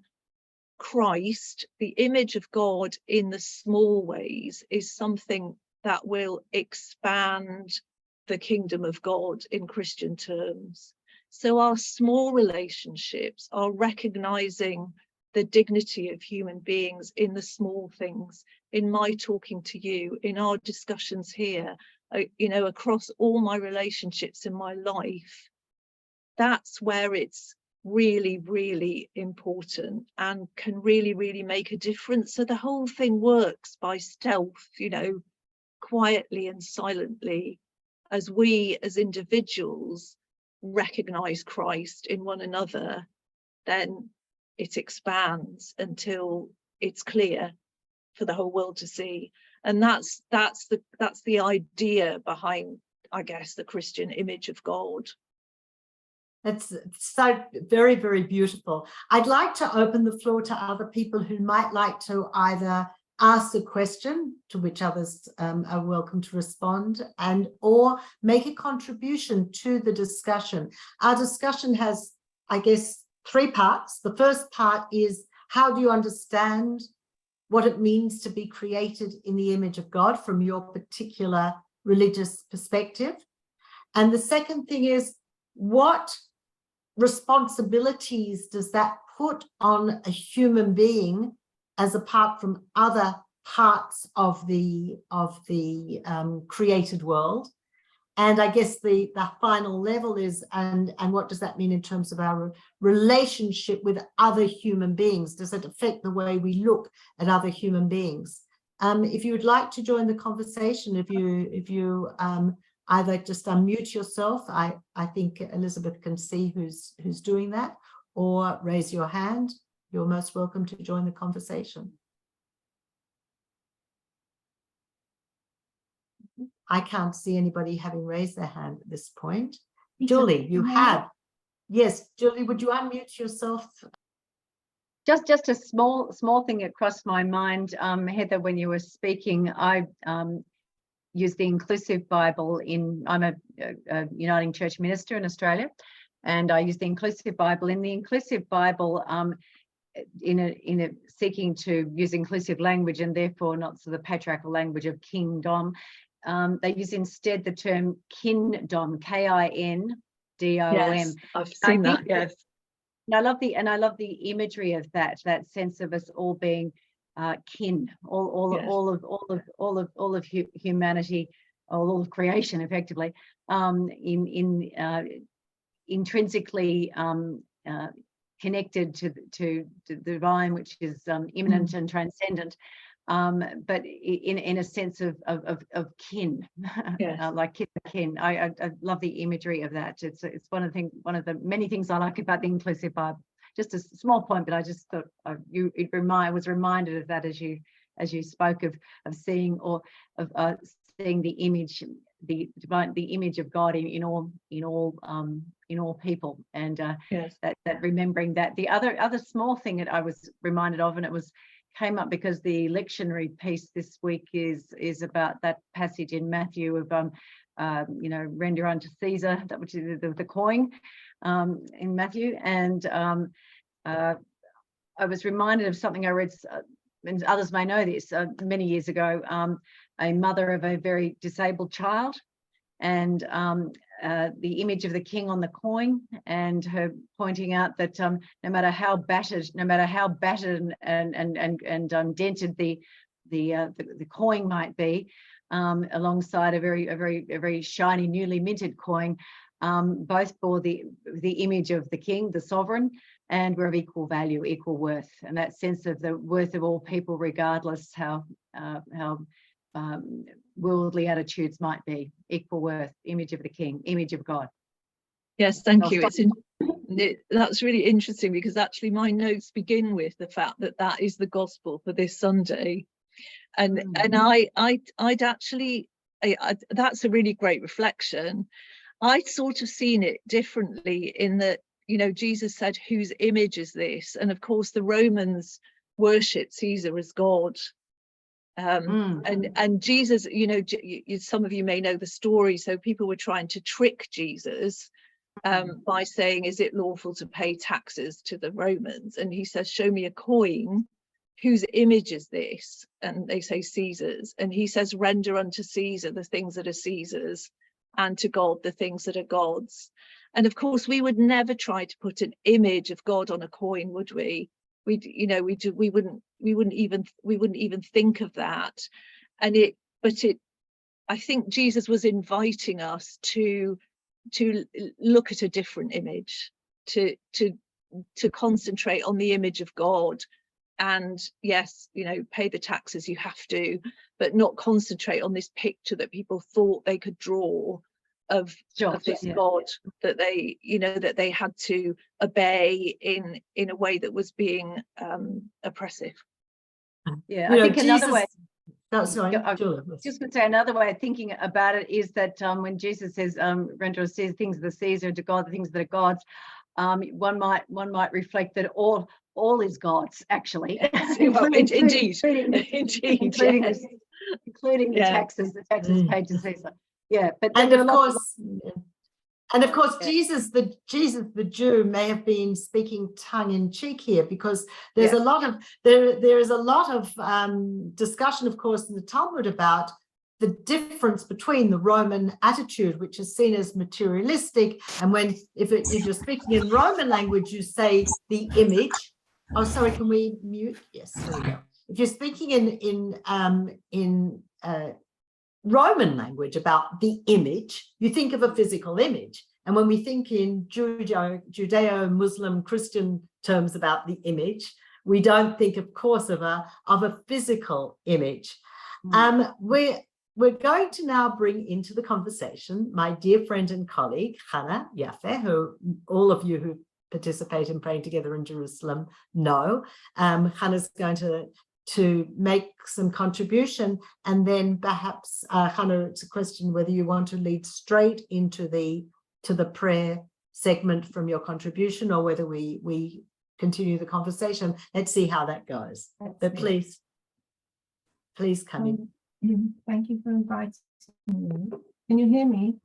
D: Christ, the image of God in the small ways, is something that will expand the kingdom of God in Christian terms. So our small relationships are recognizing the dignity of human beings in the small things, in my talking to you, in our discussions here, you know, across all my relationships in my life. That's where it's really, really important and can really, really make a difference. So the whole thing works by stealth, you know, quietly and silently, as we as individuals recognize Christ in one another. Then it expands until it's clear for the whole world to see. And that's the idea behind, I guess, the Christian image of God.
C: It's so very, very beautiful. I'd like to open the floor to other people who might like to either ask a question to which others are welcome to respond, and or make a contribution to the discussion. Our discussion has, I guess, three parts. The first part is, how do you understand what it means to be created in the image of God from your particular religious perspective? And the second thing is, what responsibilities does that put on a human being as apart from other parts of the created world? And I guess the final level is, and what does that mean in terms of our relationship with other human beings? Does it affect the way we look at other human beings? If you would like to join the conversation, if you either just unmute yourself, I think Elizabeth can see who's doing that, or raise your hand, you're most welcome to join the conversation. I can't see anybody having raised their hand at this point. Julie, you have. Yes, Julie, would you unmute yourself?
F: Just a small thing that crossed my mind, Heather, when you were speaking. I use the Inclusive Bible I'm a Uniting Church minister in Australia, and I use the Inclusive Bible. In the Inclusive Bible, in seeking to use inclusive language, and therefore not sort of the patriarchal language of kingdom, they use instead the term kindom, Kindom.
D: Yes, I've seen that. Yes,
F: and I love the imagery of that sense of us all being kin, all of humanity, all of creation, effectively, intrinsically connected to the divine, which is immanent and transcendent, but in a sense of kin,
D: yes.
F: like kin. I love the imagery of that. It's one of the many things I like about the Inclusive Bible. Just a small point, but I just thought was reminded of that as you spoke of seeing, or of seeing the image, the divine, the image of God in all people, and
D: Yes.
F: that remembering that. The other small thing that I was reminded of, and it came up because the lectionary piece this week is about that passage in Matthew of render unto Caesar that which is the coin in Matthew, and I was reminded of something I read, and others may know this, many years ago, a mother of a very disabled child, and the image of the king on the coin, and her pointing out that no matter how battered and dented the coin might be, alongside a very shiny, newly minted coin, both bore the image of the king, the sovereign, and were of equal value, equal worth, and that sense of the worth of all people, regardless how worldly attitudes might be. Equal worth, image of the king, image of God.
D: Yes, thank you. That's really interesting, because actually my notes begin with the fact that is the gospel for this Sunday, and I'd actually, that's a really great reflection. I'd sort of seen it differently, in that, Jesus said, whose image is this? And of course the Romans worship Caesar as God. And Jesus, some of you may know the story. So people were trying to trick Jesus by saying, is it lawful to pay taxes to the Romans? And he says, show me a coin. Whose image is this? And they say Caesar's. And he says, render unto Caesar the things that are Caesar's, and to God the things that are God's. And of course, we would never try to put an image of God on a coin, would we? We wouldn't even think of that. I think Jesus was inviting us to look at a different image, to concentrate on the image of God. And yes, pay the taxes, you have to, but not concentrate on this picture that people thought they could draw of this God that they had to obey in a way that was being oppressive.
F: Yeah, I think another way.
C: No, sorry, Julia.
F: Just going to say another way of thinking about it is that when Jesus says, "Render unto things of the Caesar, to God the things that are God's," one might reflect that all is God's, actually,
D: Indeed,
F: including the taxes paid to Caesar. Yeah, but
C: and of course, Jesus the Jew may have been speaking tongue in cheek here, because there's a lot of there is a lot of discussion, of course, in the Talmud about the difference between the Roman attitude, which is seen as materialistic, and if you're speaking in Roman language, you say the image. Oh, sorry, can we mute? Yes, there we go. If you're speaking in Roman language about the image, you think of a physical image. And when we think in Judeo-Muslim Christian terms about the image, we don't think, of course, of a physical image. We're going to now bring into the conversation my dear friend and colleague, Hanna Jaffe, who all of you who participate in Praying Together in Jerusalem know. Hannah's going to make some contribution, and then perhaps, Hanna, it's a question whether you want to lead straight into the prayer segment from your contribution, or whether we continue the conversation. Let's see how that goes. But please come in.
G: Thank you for inviting me. Can you hear me?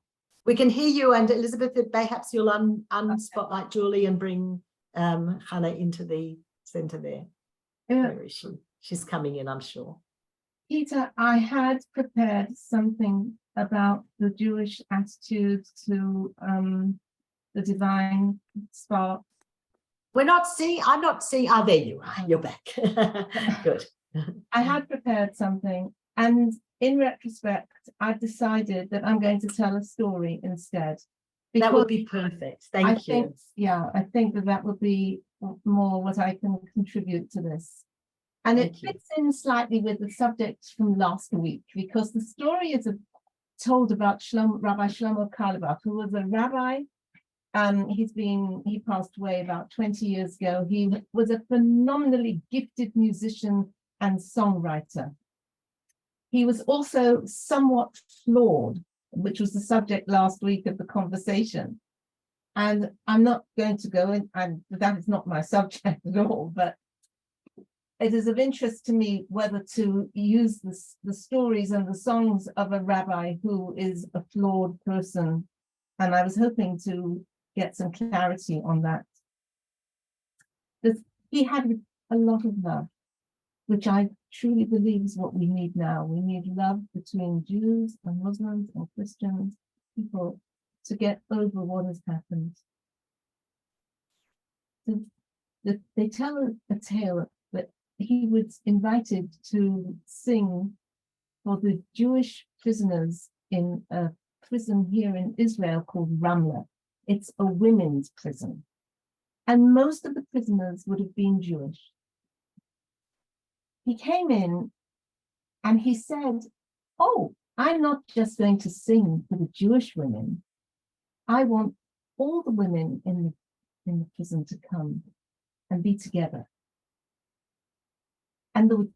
C: We can hear you, and Elizabeth, perhaps you'll unspotlight Julie and bring Hanna into the center there. Where is she? She's coming in, I'm sure.
G: Peter, I had prepared something about the Jewish attitude to the divine spark.
C: I'm not seeing, there you are, you're back. Good.
G: I had prepared something, and in retrospect, I've decided that I'm going to tell a story instead.
C: That would be perfect. Thank you.
G: I think that would be more what I can contribute to this. And it fits in slightly with the subject from last week, because the story is told about Rabbi Shlomo Carlebach, who was a rabbi. He passed away about 20 years ago. He was a phenomenally gifted musician and songwriter. He was also somewhat flawed, which was the subject last week of the conversation. And I'm not going to go in, and that is not my subject at all, but it is of interest to me whether to use the stories and the songs of a rabbi who is a flawed person. And I was hoping to get some clarity on that. He had a lot of love, which I truly believe is what we need now. We need love between Jews and Muslims and Christians, people, to get over what has happened. They tell a tale that he was invited to sing for the Jewish prisoners in a prison here in Israel called Ramla. It's a women's prison. And most of the prisoners would have been Jewish. He came in and he said, "Oh, I'm not just going to sing for the Jewish women. I want all the women in the prison to come and be together." And the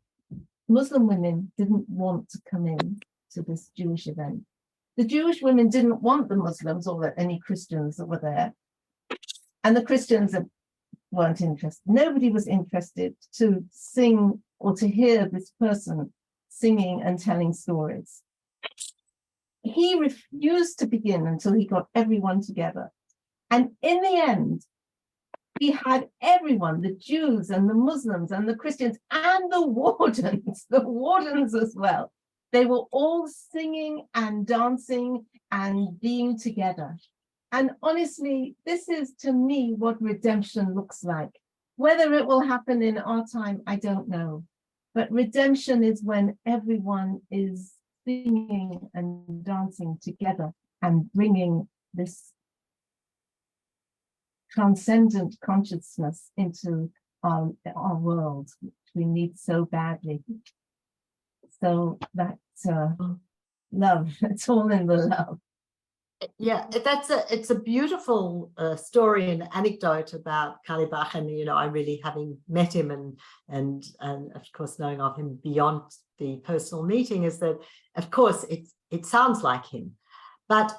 G: Muslim women didn't want to come in to this Jewish event. The Jewish women didn't want the Muslims or any Christians that were there. And the Christians weren't interested. Nobody was interested to sing or to hear this person singing and telling stories. He refused to begin until he got everyone together. And in the end, he had everyone, the Jews and the Muslims and the Christians and the wardens as well. They were all singing and dancing and being together. And honestly, this is to me what redemption looks like. Whether it will happen in our time, I don't know. But redemption is when everyone is singing and dancing together and bringing this transcendent consciousness into our world, which we need so badly. So that love, it's all in the love.
C: Yeah, it's a beautiful story and anecdote about Kalibach, and I really, having met him and of course knowing of him beyond the personal meeting, is that of course it sounds like him, but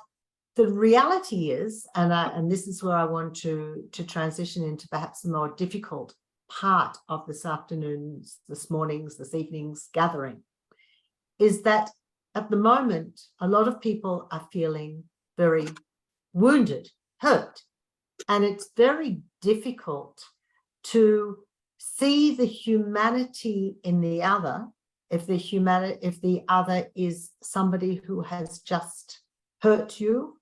C: the reality is, and this is where I want to transition into perhaps the more difficult part of this afternoon's, this morning's, this evening's gathering, is that at the moment a lot of people are feeling very wounded, hurt, and it's very difficult to see the humanity in the other if the other is somebody who has just hurt you,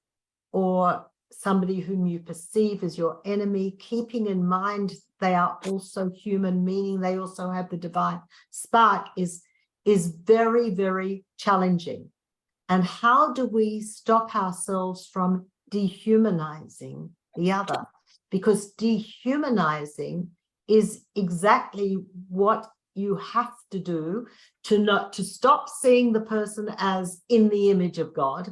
C: or somebody whom you perceive as your enemy, keeping in mind they are also human, meaning they also have the divine spark, is very, very challenging. And how do we stop ourselves from dehumanizing the other? Because dehumanizing is exactly what you have to do to stop seeing the person as in the image of God,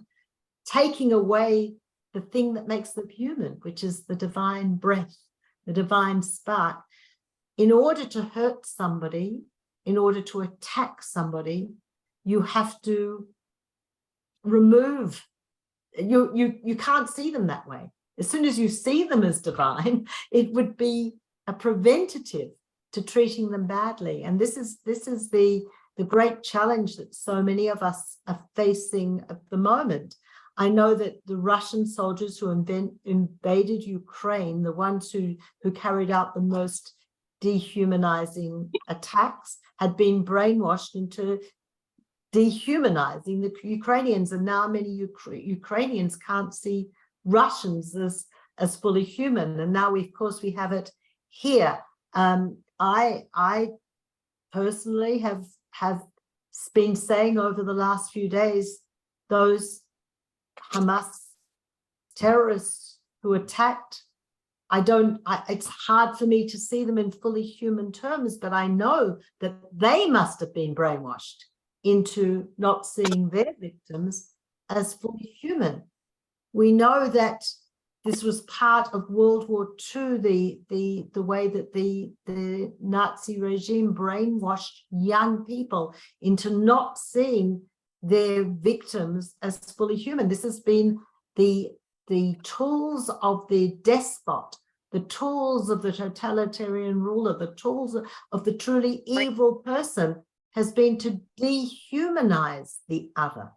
C: taking away the thing that makes them human, which is the divine breath, the divine spark. In order to hurt somebody, in order to attack somebody, you have to remove, you can't see them that way. As soon as you see them as divine, it would be a preventative to treating them badly. And this is the great challenge that so many of us are facing at the moment. I know that the Russian soldiers who invaded Ukraine, the ones who carried out the most dehumanizing attacks, had been brainwashed into dehumanizing the Ukrainians, and now many Ukrainians can't see Russians as fully human. And now of course we have it here. I personally have been saying over the last few days, those Hamas terrorists who attacked, it's hard for me to see them in fully human terms, but I know that they must have been brainwashed into not seeing their victims as fully human. We know that this was part of World War II, the way that the Nazi regime brainwashed young people into not seeing their victims as fully human. This has been the tools of the despot, the tools of the totalitarian ruler, the tools of the truly evil person, has been to dehumanize the other.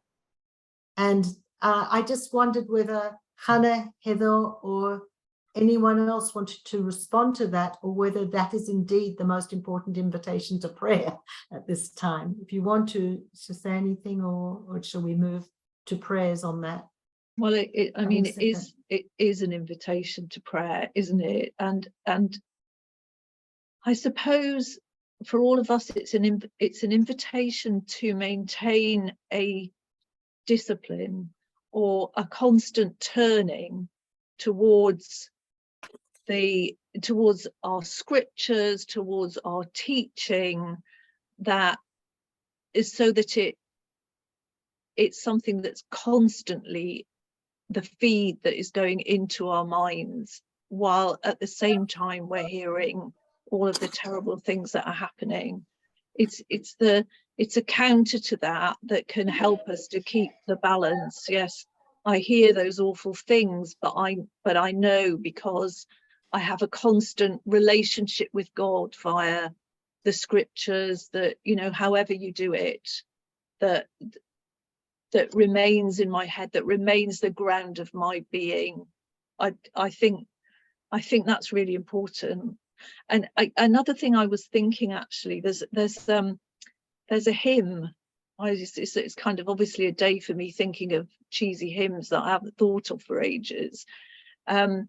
C: And I just wondered whether Hanna, Heather, or anyone else wanted to respond to that, or whether that is indeed the most important invitation to prayer at this time. If you want to say anything, or shall we move to prayers on that?
D: Well, it is an invitation to prayer, isn't it? And I suppose for all of us, it's an invitation to maintain a discipline or a constant turning towards our scriptures, towards our teaching, that is so that it's something that's constantly the feed that is going into our minds, while at the same time we're hearing all of the terrible things that are happening. It's a counter to that can help us to keep the balance. Yes, I hear those awful things, but I know, because I have a constant relationship with God via the scriptures, that, however you do it, that remains in my head, that remains the ground of my being. I think that's really important. And another thing I was thinking, actually, there's a hymn. It's kind of obviously a day for me thinking of cheesy hymns that I haven't thought of for ages. And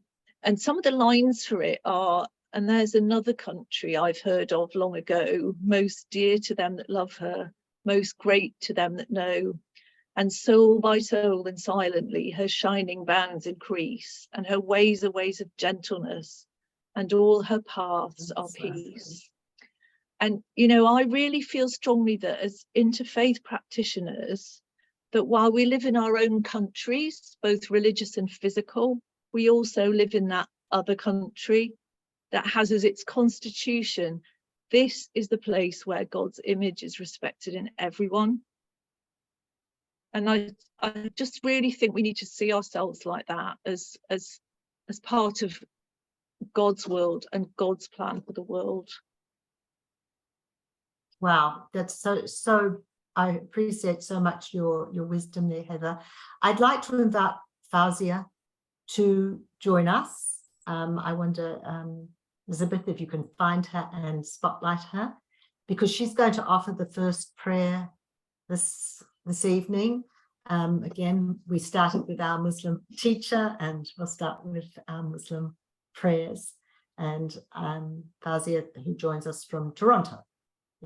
D: some of the lines for it are, and there's another country I've heard of long ago, most dear to them that love her, most great to them that know. And soul by soul and silently her shining bands increase, and her ways are ways of gentleness, and all her paths are peace. And, you know, I really feel strongly that as interfaith practitioners, that while we live in our own countries, both religious and physical, we also live in that other country that has as its constitution, this is the place where God's image is respected in everyone. And I just really think we need to see ourselves like that as part of God's world and God's plan for the world.
C: Wow, that's so I appreciate so much your wisdom there, Heather. I'd like to invite Fawzia to join us. I wonder, Elizabeth, if you can find her and spotlight her, because she's going to offer the first prayer this evening. Again, we started with our Muslim teacher, and we'll start with our Muslim prayers. And Fawzia, who joins us from Toronto,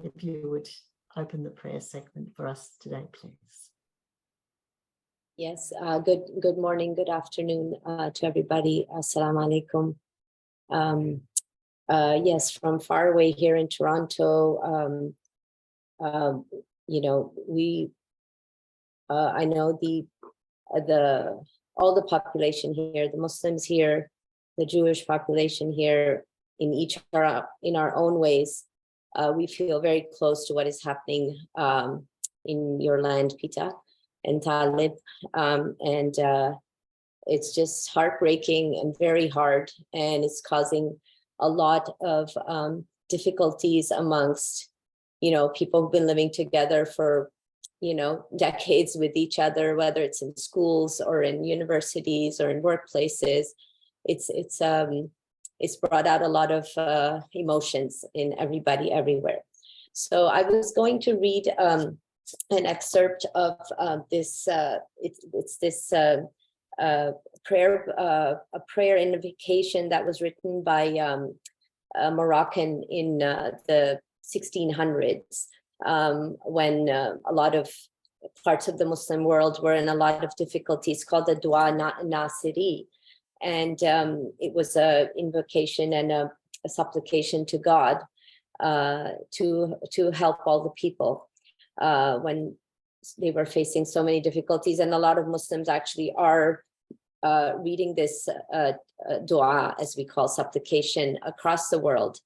C: if you would open the prayer segment for us today, please.
H: Yes, good morning, good afternoon to everybody. Assalamu alaikum. Yes, from far away here in Toronto, you know, I know all the population here, the Muslims here, the Jewish population here, in our own ways. We feel very close to what is happening in your land, Peta and Talib, and it's just heartbreaking and very hard, and it's causing a lot of difficulties amongst, you know, people who've been living together for, you know, decades with each other, whether it's in schools or in universities or in workplaces. It's brought out a lot of emotions in everybody everywhere. So I was going to read an excerpt of this. It's this prayer, a prayer invocation that was written by a Moroccan in the 1600s, when a lot of parts of the Muslim world were in a lot of difficulties, called the Dua Nasiri. And it was an invocation and a supplication to God to help all the people when they were facing so many difficulties. And a lot of Muslims actually are reading this dua, as we call supplication, across the world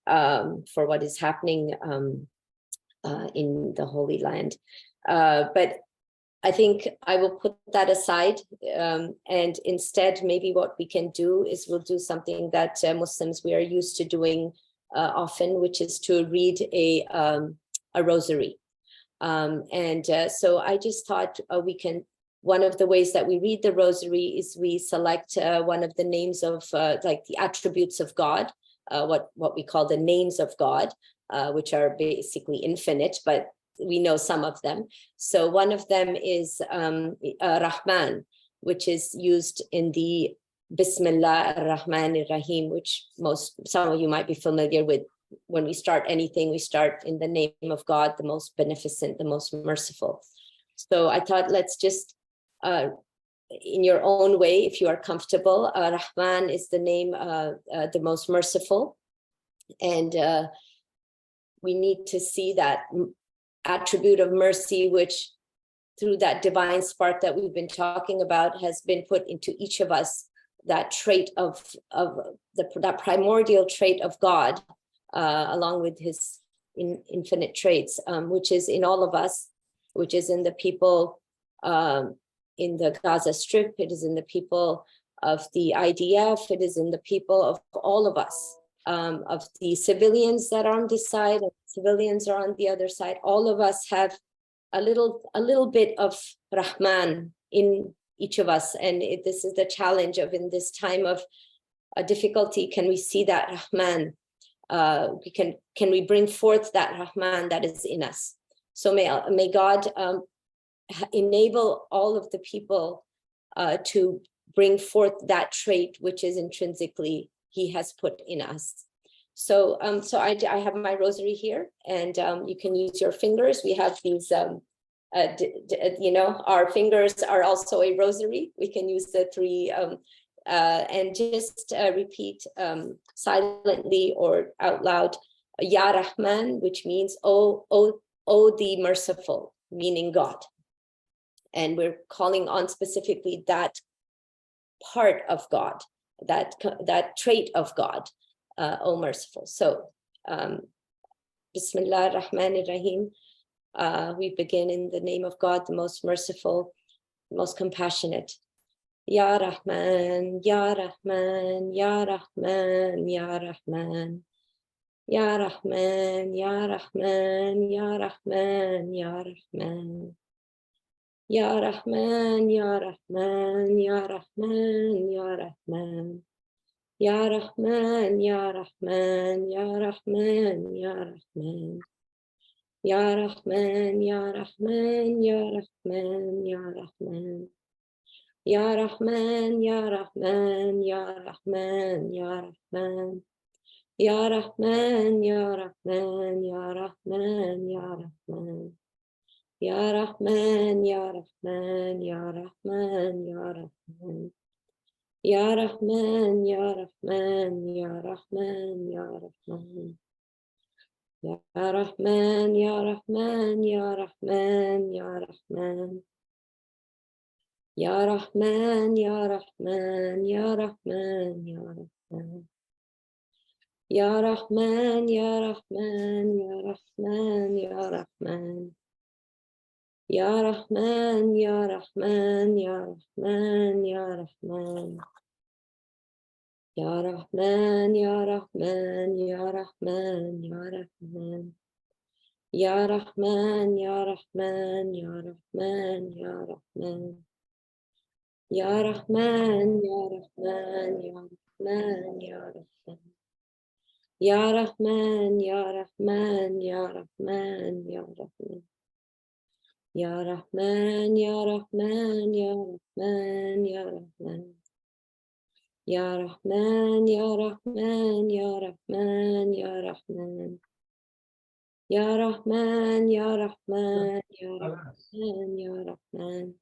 H: for what is happening in the Holy Land. But I think I will put that aside, and instead, maybe what we can do is we'll do something that Muslims, we are used to doing often, which is to read a rosary. So I just thought we can, one of the ways that we read the rosary is we select one of the names of like the attributes of God, what we call the names of God, which are basically infinite, but we know some of them. So one of them is Rahman, which is used in the Bismillah ar-Rahman ar-Rahim, which some of you might be familiar with. When we start anything, we start in the name of God, the most beneficent, the most merciful. So I thought, let's just, in your own way, if you are comfortable, Rahman is the name, the most merciful. And we need to see that attribute of mercy, which through that divine spark that we've been talking about has been put into each of us, that trait of that primordial trait of God, along with his infinite traits, which is in all of us, which is in the people in the Gaza Strip, it is in the people of the IDF, it is in the people of all of us, of the civilians that are on this side, and civilians are on the other side. All of us have a little bit of Rahman in each of us. And this is the challenge of, in this time of difficulty, can we see that Rahman? Can we bring forth that Rahman that is in us? So may God enable all of the people to bring forth that trait which is intrinsically He has put in us. So I have my rosary here, and you can use your fingers. We have these, our fingers are also a rosary. We can use the three, and just repeat silently or out loud, Ya Rahman, which means, oh the merciful, meaning God. And we're calling on specifically that part of God, that trait of God, oh merciful. So Bismillah ar-Rahman ar-Rahim. We begin in the name of God, the most merciful, most compassionate. Ya Rahman, Ya Rahman, Ya Rahman, Ya Rahman. Ya Rahman, Ya Rahman, Ya Rahman, Ya Rahman. Ya Rahman, Ya Rahman, Ya Rahman, Ya Rahman. Ya Rahman, Ya Rahman, Ya Rahman, Ya Rahman. Ya Rahman, Ya Rahman, Ya Rahman, Ya Rahman. Ya Rahman, Ya Rahman, Ya Rahman, Ya Rahman. Ya Rahman, Ya Rahman, Ya Rahman, Ya Rahman. Ya Rahman, Ya Rahman, Ya Rahman, Ya Rahman. Ya Rahman, Ya Rahman, Ya Rahman, Ya Rahman. Ya Rahman, Ya Rahman, Ya Rahman, Ya Rahman. Ya Rahman, Ya Rahman, Ya Rahman, Ya Rahman. Ya Rahman, Ya Rahman, Ya Rahman, Ya Rahman. Ya Rahman, Ya Rahman, Ya Rahman, Ya Rahman. Ya Rahman, Ya Rahman, Ya Rahman, Ya Rahman. Ya Rahman, Ya Rahman, Ya Rahman, Ya Rahman. Ya Rahman, Ya Rahman, Ya Rahman, Ya Rahman. Ya Rahman, Ya Rahman, Ya Rahman, Ya Rahman. Ya Rahman, Ya Rahman, Ya Rahman, Ya Rahman. Ya Rahman, Ya Rahman, Ya Rahman, Ya Rahman. Ya Rahman, Ya Rahman, Ya Rahman, Ya Rahman.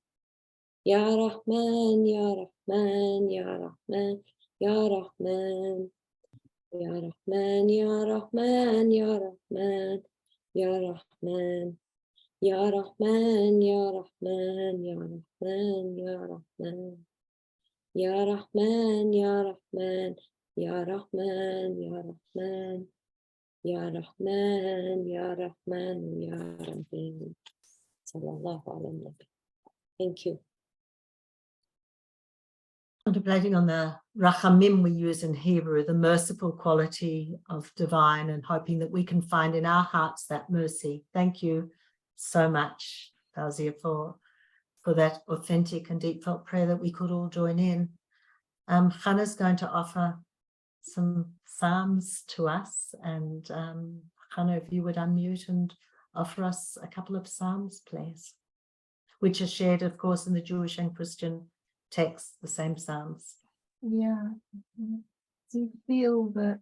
H: Ya Rahman, Ya Rahman, Ya Rahman, Ya Rahman. Ya Rahman, Ya Rahman, Ya Rahman, Ya Rahman. Ya Rahman, Ya Rahman, Ya Rahman, Ya Rahman. Ya Rahman, Ya Rahman, Ya Rahman, Ya Rahman. Ya Rahman, Ya Rahman, Ya Rahim. Sallallahu alayhi wa sallam. Thank you.
C: Contemplating on the rachamim we use in Hebrew, the merciful quality of divine, and hoping that we can find in our hearts that mercy. Thank you so much, Fawzia, for that authentic and deep felt prayer that we could all join in. Hanna's going to offer some psalms to us, and Hanna, if you would unmute and offer us a couple of psalms, please, which are shared, of course, in the Jewish and Christian texts, the same psalms.
G: Yeah, to feel that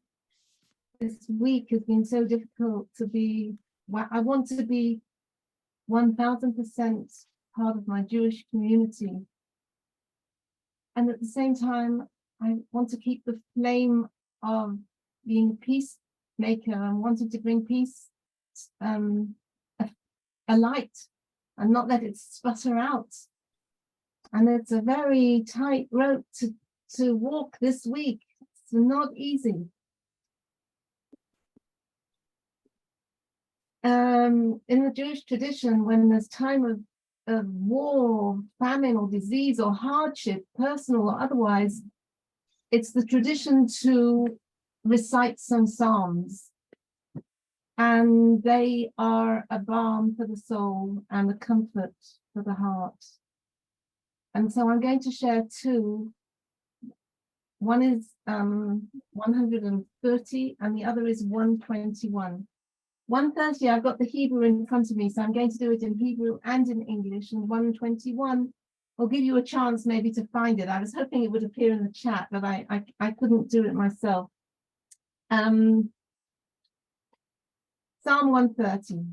G: this week has been so difficult to be, I want to be 1000% part of my Jewish community. And at the same time, I want to keep the flame of being a peacemaker and wanting to bring peace alight and not let it sputter out. And it's a very tight rope to walk this week. It's not easy. In the Jewish tradition, when there's time of war, famine, or disease, or hardship, personal or otherwise, it's the tradition to recite some psalms. And they are a balm for the soul and a comfort for the heart. And so I'm going to share two. One is 130 and the other is 121. 130, I've got the Hebrew in front of me, so I'm going to do it in Hebrew and in English. And 121 will give you a chance maybe to find it. I was hoping it would appear in the chat, but I couldn't do it myself. Psalm 130,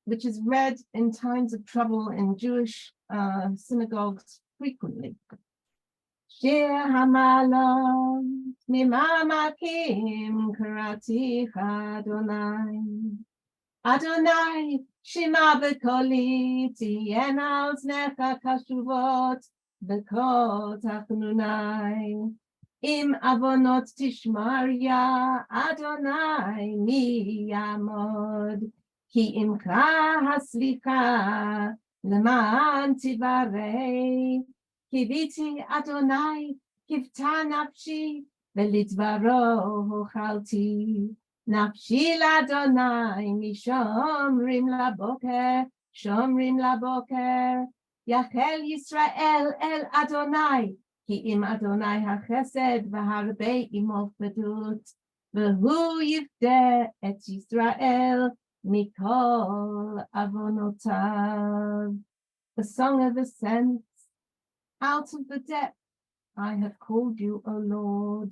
G: which is read in times of trouble in Jewish synagogues frequently. Shir Hamalot Mimamakim Karaticha Adonai. Adonai Shema B'koli Tiyena Oznecha Kashuvot B'kol Tachnunai. Im Avonot Tishmarya Adonai Mi Yamod. Ki Imcha Haslicha Leman Tivarei. Kiviti Adonai, kivta nafshi, velidvaro hochalti. Nafshi l'Adonai, mishomrim laboker. Yachel Yisrael el Adonai, ki im Adonai hachesed v'harbe imo fedut. V'hu yivdeh et Yisrael mikol avonotav. The Song of Ascent. Out of the depth I have called you, O Lord.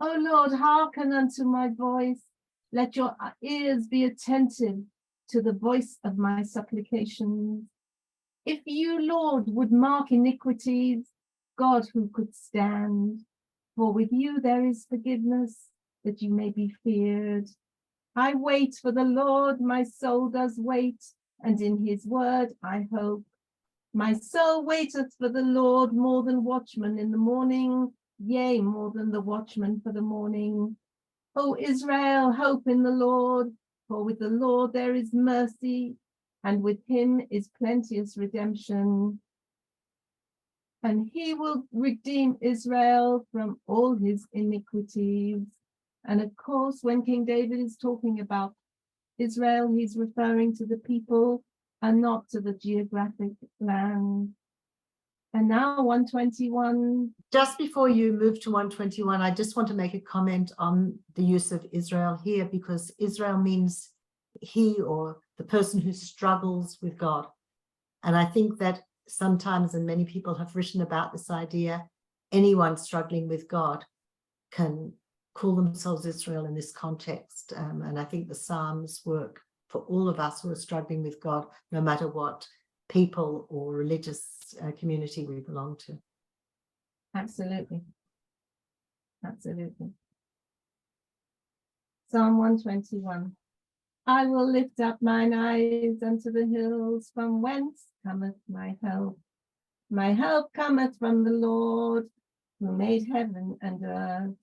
G: O Lord, hearken unto my voice. Let your ears be attentive to the voice of my supplications. If you, Lord, would mark iniquities, God, who could stand? For with you there is forgiveness, that you may be feared. I wait for the Lord, my soul does wait, and in his word I hope. My soul waiteth for the Lord more than watchmen in the morning, yea, more than the watchmen for the morning. O Israel, hope in the Lord, for with the Lord there is mercy, and with him is plenteous redemption. And he will redeem Israel from all his iniquities. And of course, when King David is talking about Israel, he's referring to the people and not to the geographic land. And now 121.
C: Just before you move to 121, I just want to make a comment on the use of Israel here, because Israel means he or the person who struggles with God. And I think that sometimes, and many people have written about this idea, anyone struggling with God can call themselves Israel in this context. And I think the Psalms work for all of us who are struggling with God, no matter what people or religious community we belong to.
G: Absolutely. Absolutely. Psalm 121. I will lift up mine eyes unto the hills, from whence cometh my help. My help cometh from the Lord, who made heaven and earth.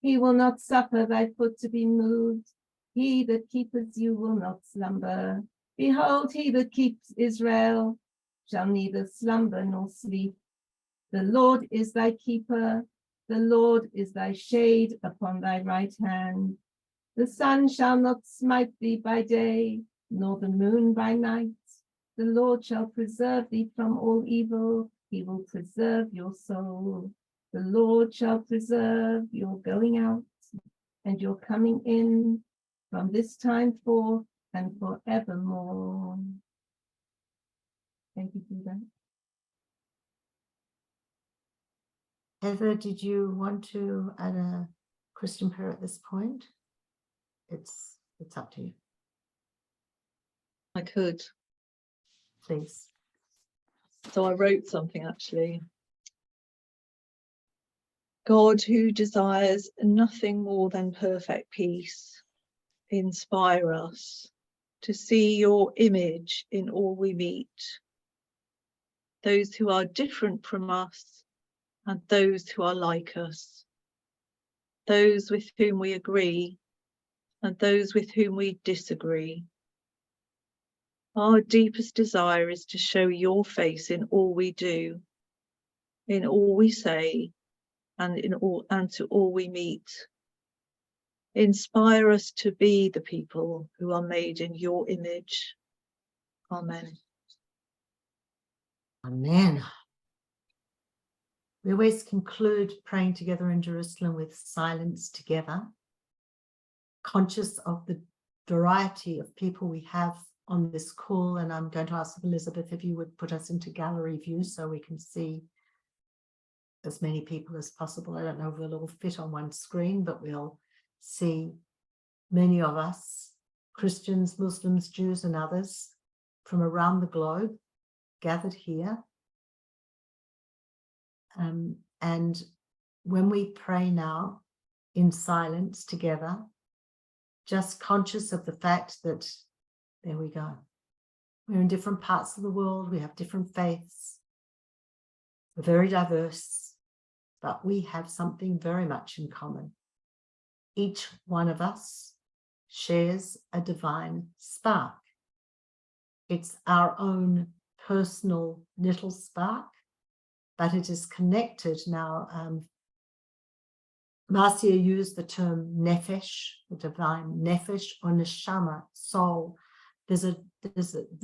G: He will not suffer thy foot to be moved. He that keepeth you will not slumber. Behold, he that keeps Israel shall neither slumber nor sleep. The Lord is thy keeper. The Lord is thy shade upon thy right hand. The sun shall not smite thee by day, nor the moon by night. The Lord shall preserve thee from all evil. He will preserve your soul. The Lord shall preserve your going out and your coming in from this time forth and forevermore. Thank you for that.
C: Heather, did you want to add a Christian prayer at this point? It's up to you.
D: I could.
C: Please.
D: So I wrote something actually. God, who desires nothing more than perfect peace, inspire us to see your image in all we meet, those who are different from us and those who are like us, those with whom we agree and those with whom we disagree. Our deepest desire is to show your face in all we do, in all we say, and to all we meet. Inspire us to be the people who are made in your image. Amen.
C: Amen. We always conclude praying together in Jerusalem with silence together, conscious of the variety of people we have on this call. And I'm going to ask Elizabeth if you would put us into gallery view so we can see as many people as possible. I don't know if we'll all fit on one screen, but we'll see many of us, Christians, Muslims, Jews, and others from around the globe gathered here. And when we pray now in silence together, just conscious of the fact that, there we go, we're in different parts of the world, we have different faiths, we're very diverse, but we have something very much in common. Each one of us shares a divine spark. It's our own personal little spark, but it is connected now. Marcia used the term nefesh, the divine nefesh, or neshama, soul. The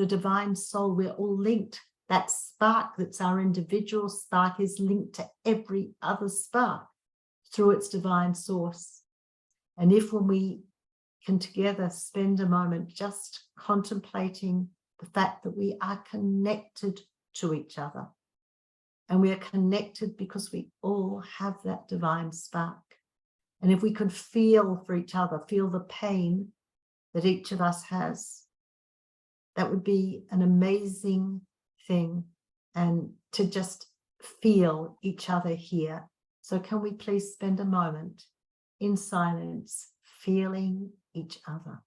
C: divine soul. We're all linked. That spark that's our individual spark is linked to every other spark through its divine source. And if when we can together spend a moment just contemplating the fact that we are connected to each other, and we are connected because we all have that divine spark. And if we could feel for each other, feel the pain that each of us has, that would be an amazing thing. And to just feel each other here. So can we please spend a moment in silence, feeling each other?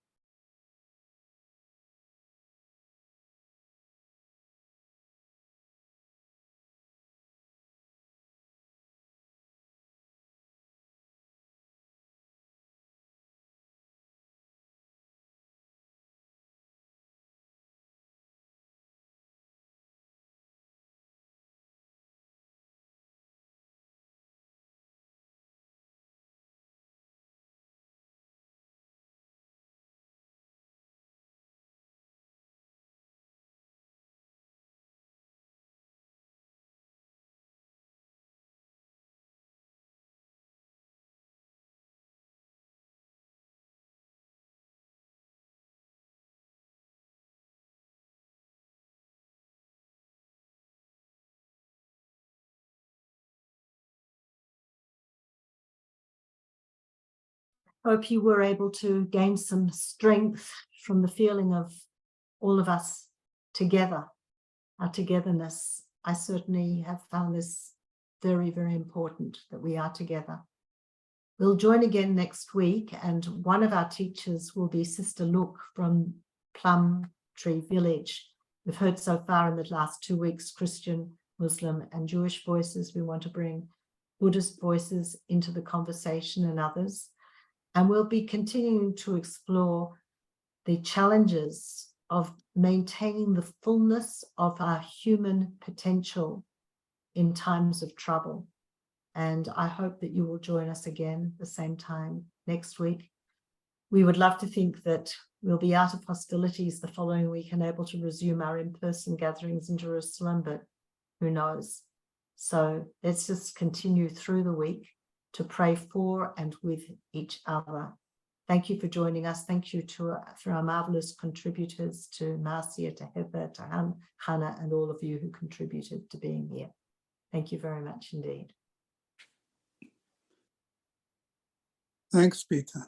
C: Hope you were able to gain some strength from the feeling of all of us together, our togetherness. I certainly have found this very, very important that we are together. We'll join again next week, and one of our teachers will be Sister Luke from Plum Tree Village. We've heard so far in the last 2 weeks Christian, Muslim, and Jewish voices. We want to bring Buddhist voices into the conversation and others. And we'll be continuing to explore the challenges of maintaining the fullness of our human potential in times of trouble. And I hope that you will join us again the same time next week. We would love to think that we'll be out of hostilities the following week and able to resume our in-person gatherings in Jerusalem, but who knows? So let's just continue through the week to pray for and with each other. Thank you for joining us. Thank you for our marvelous contributors, to Marcia, to Heather, to Hanna, and all of you who contributed to being here. Thank you very much indeed.
I: Thanks, Peta.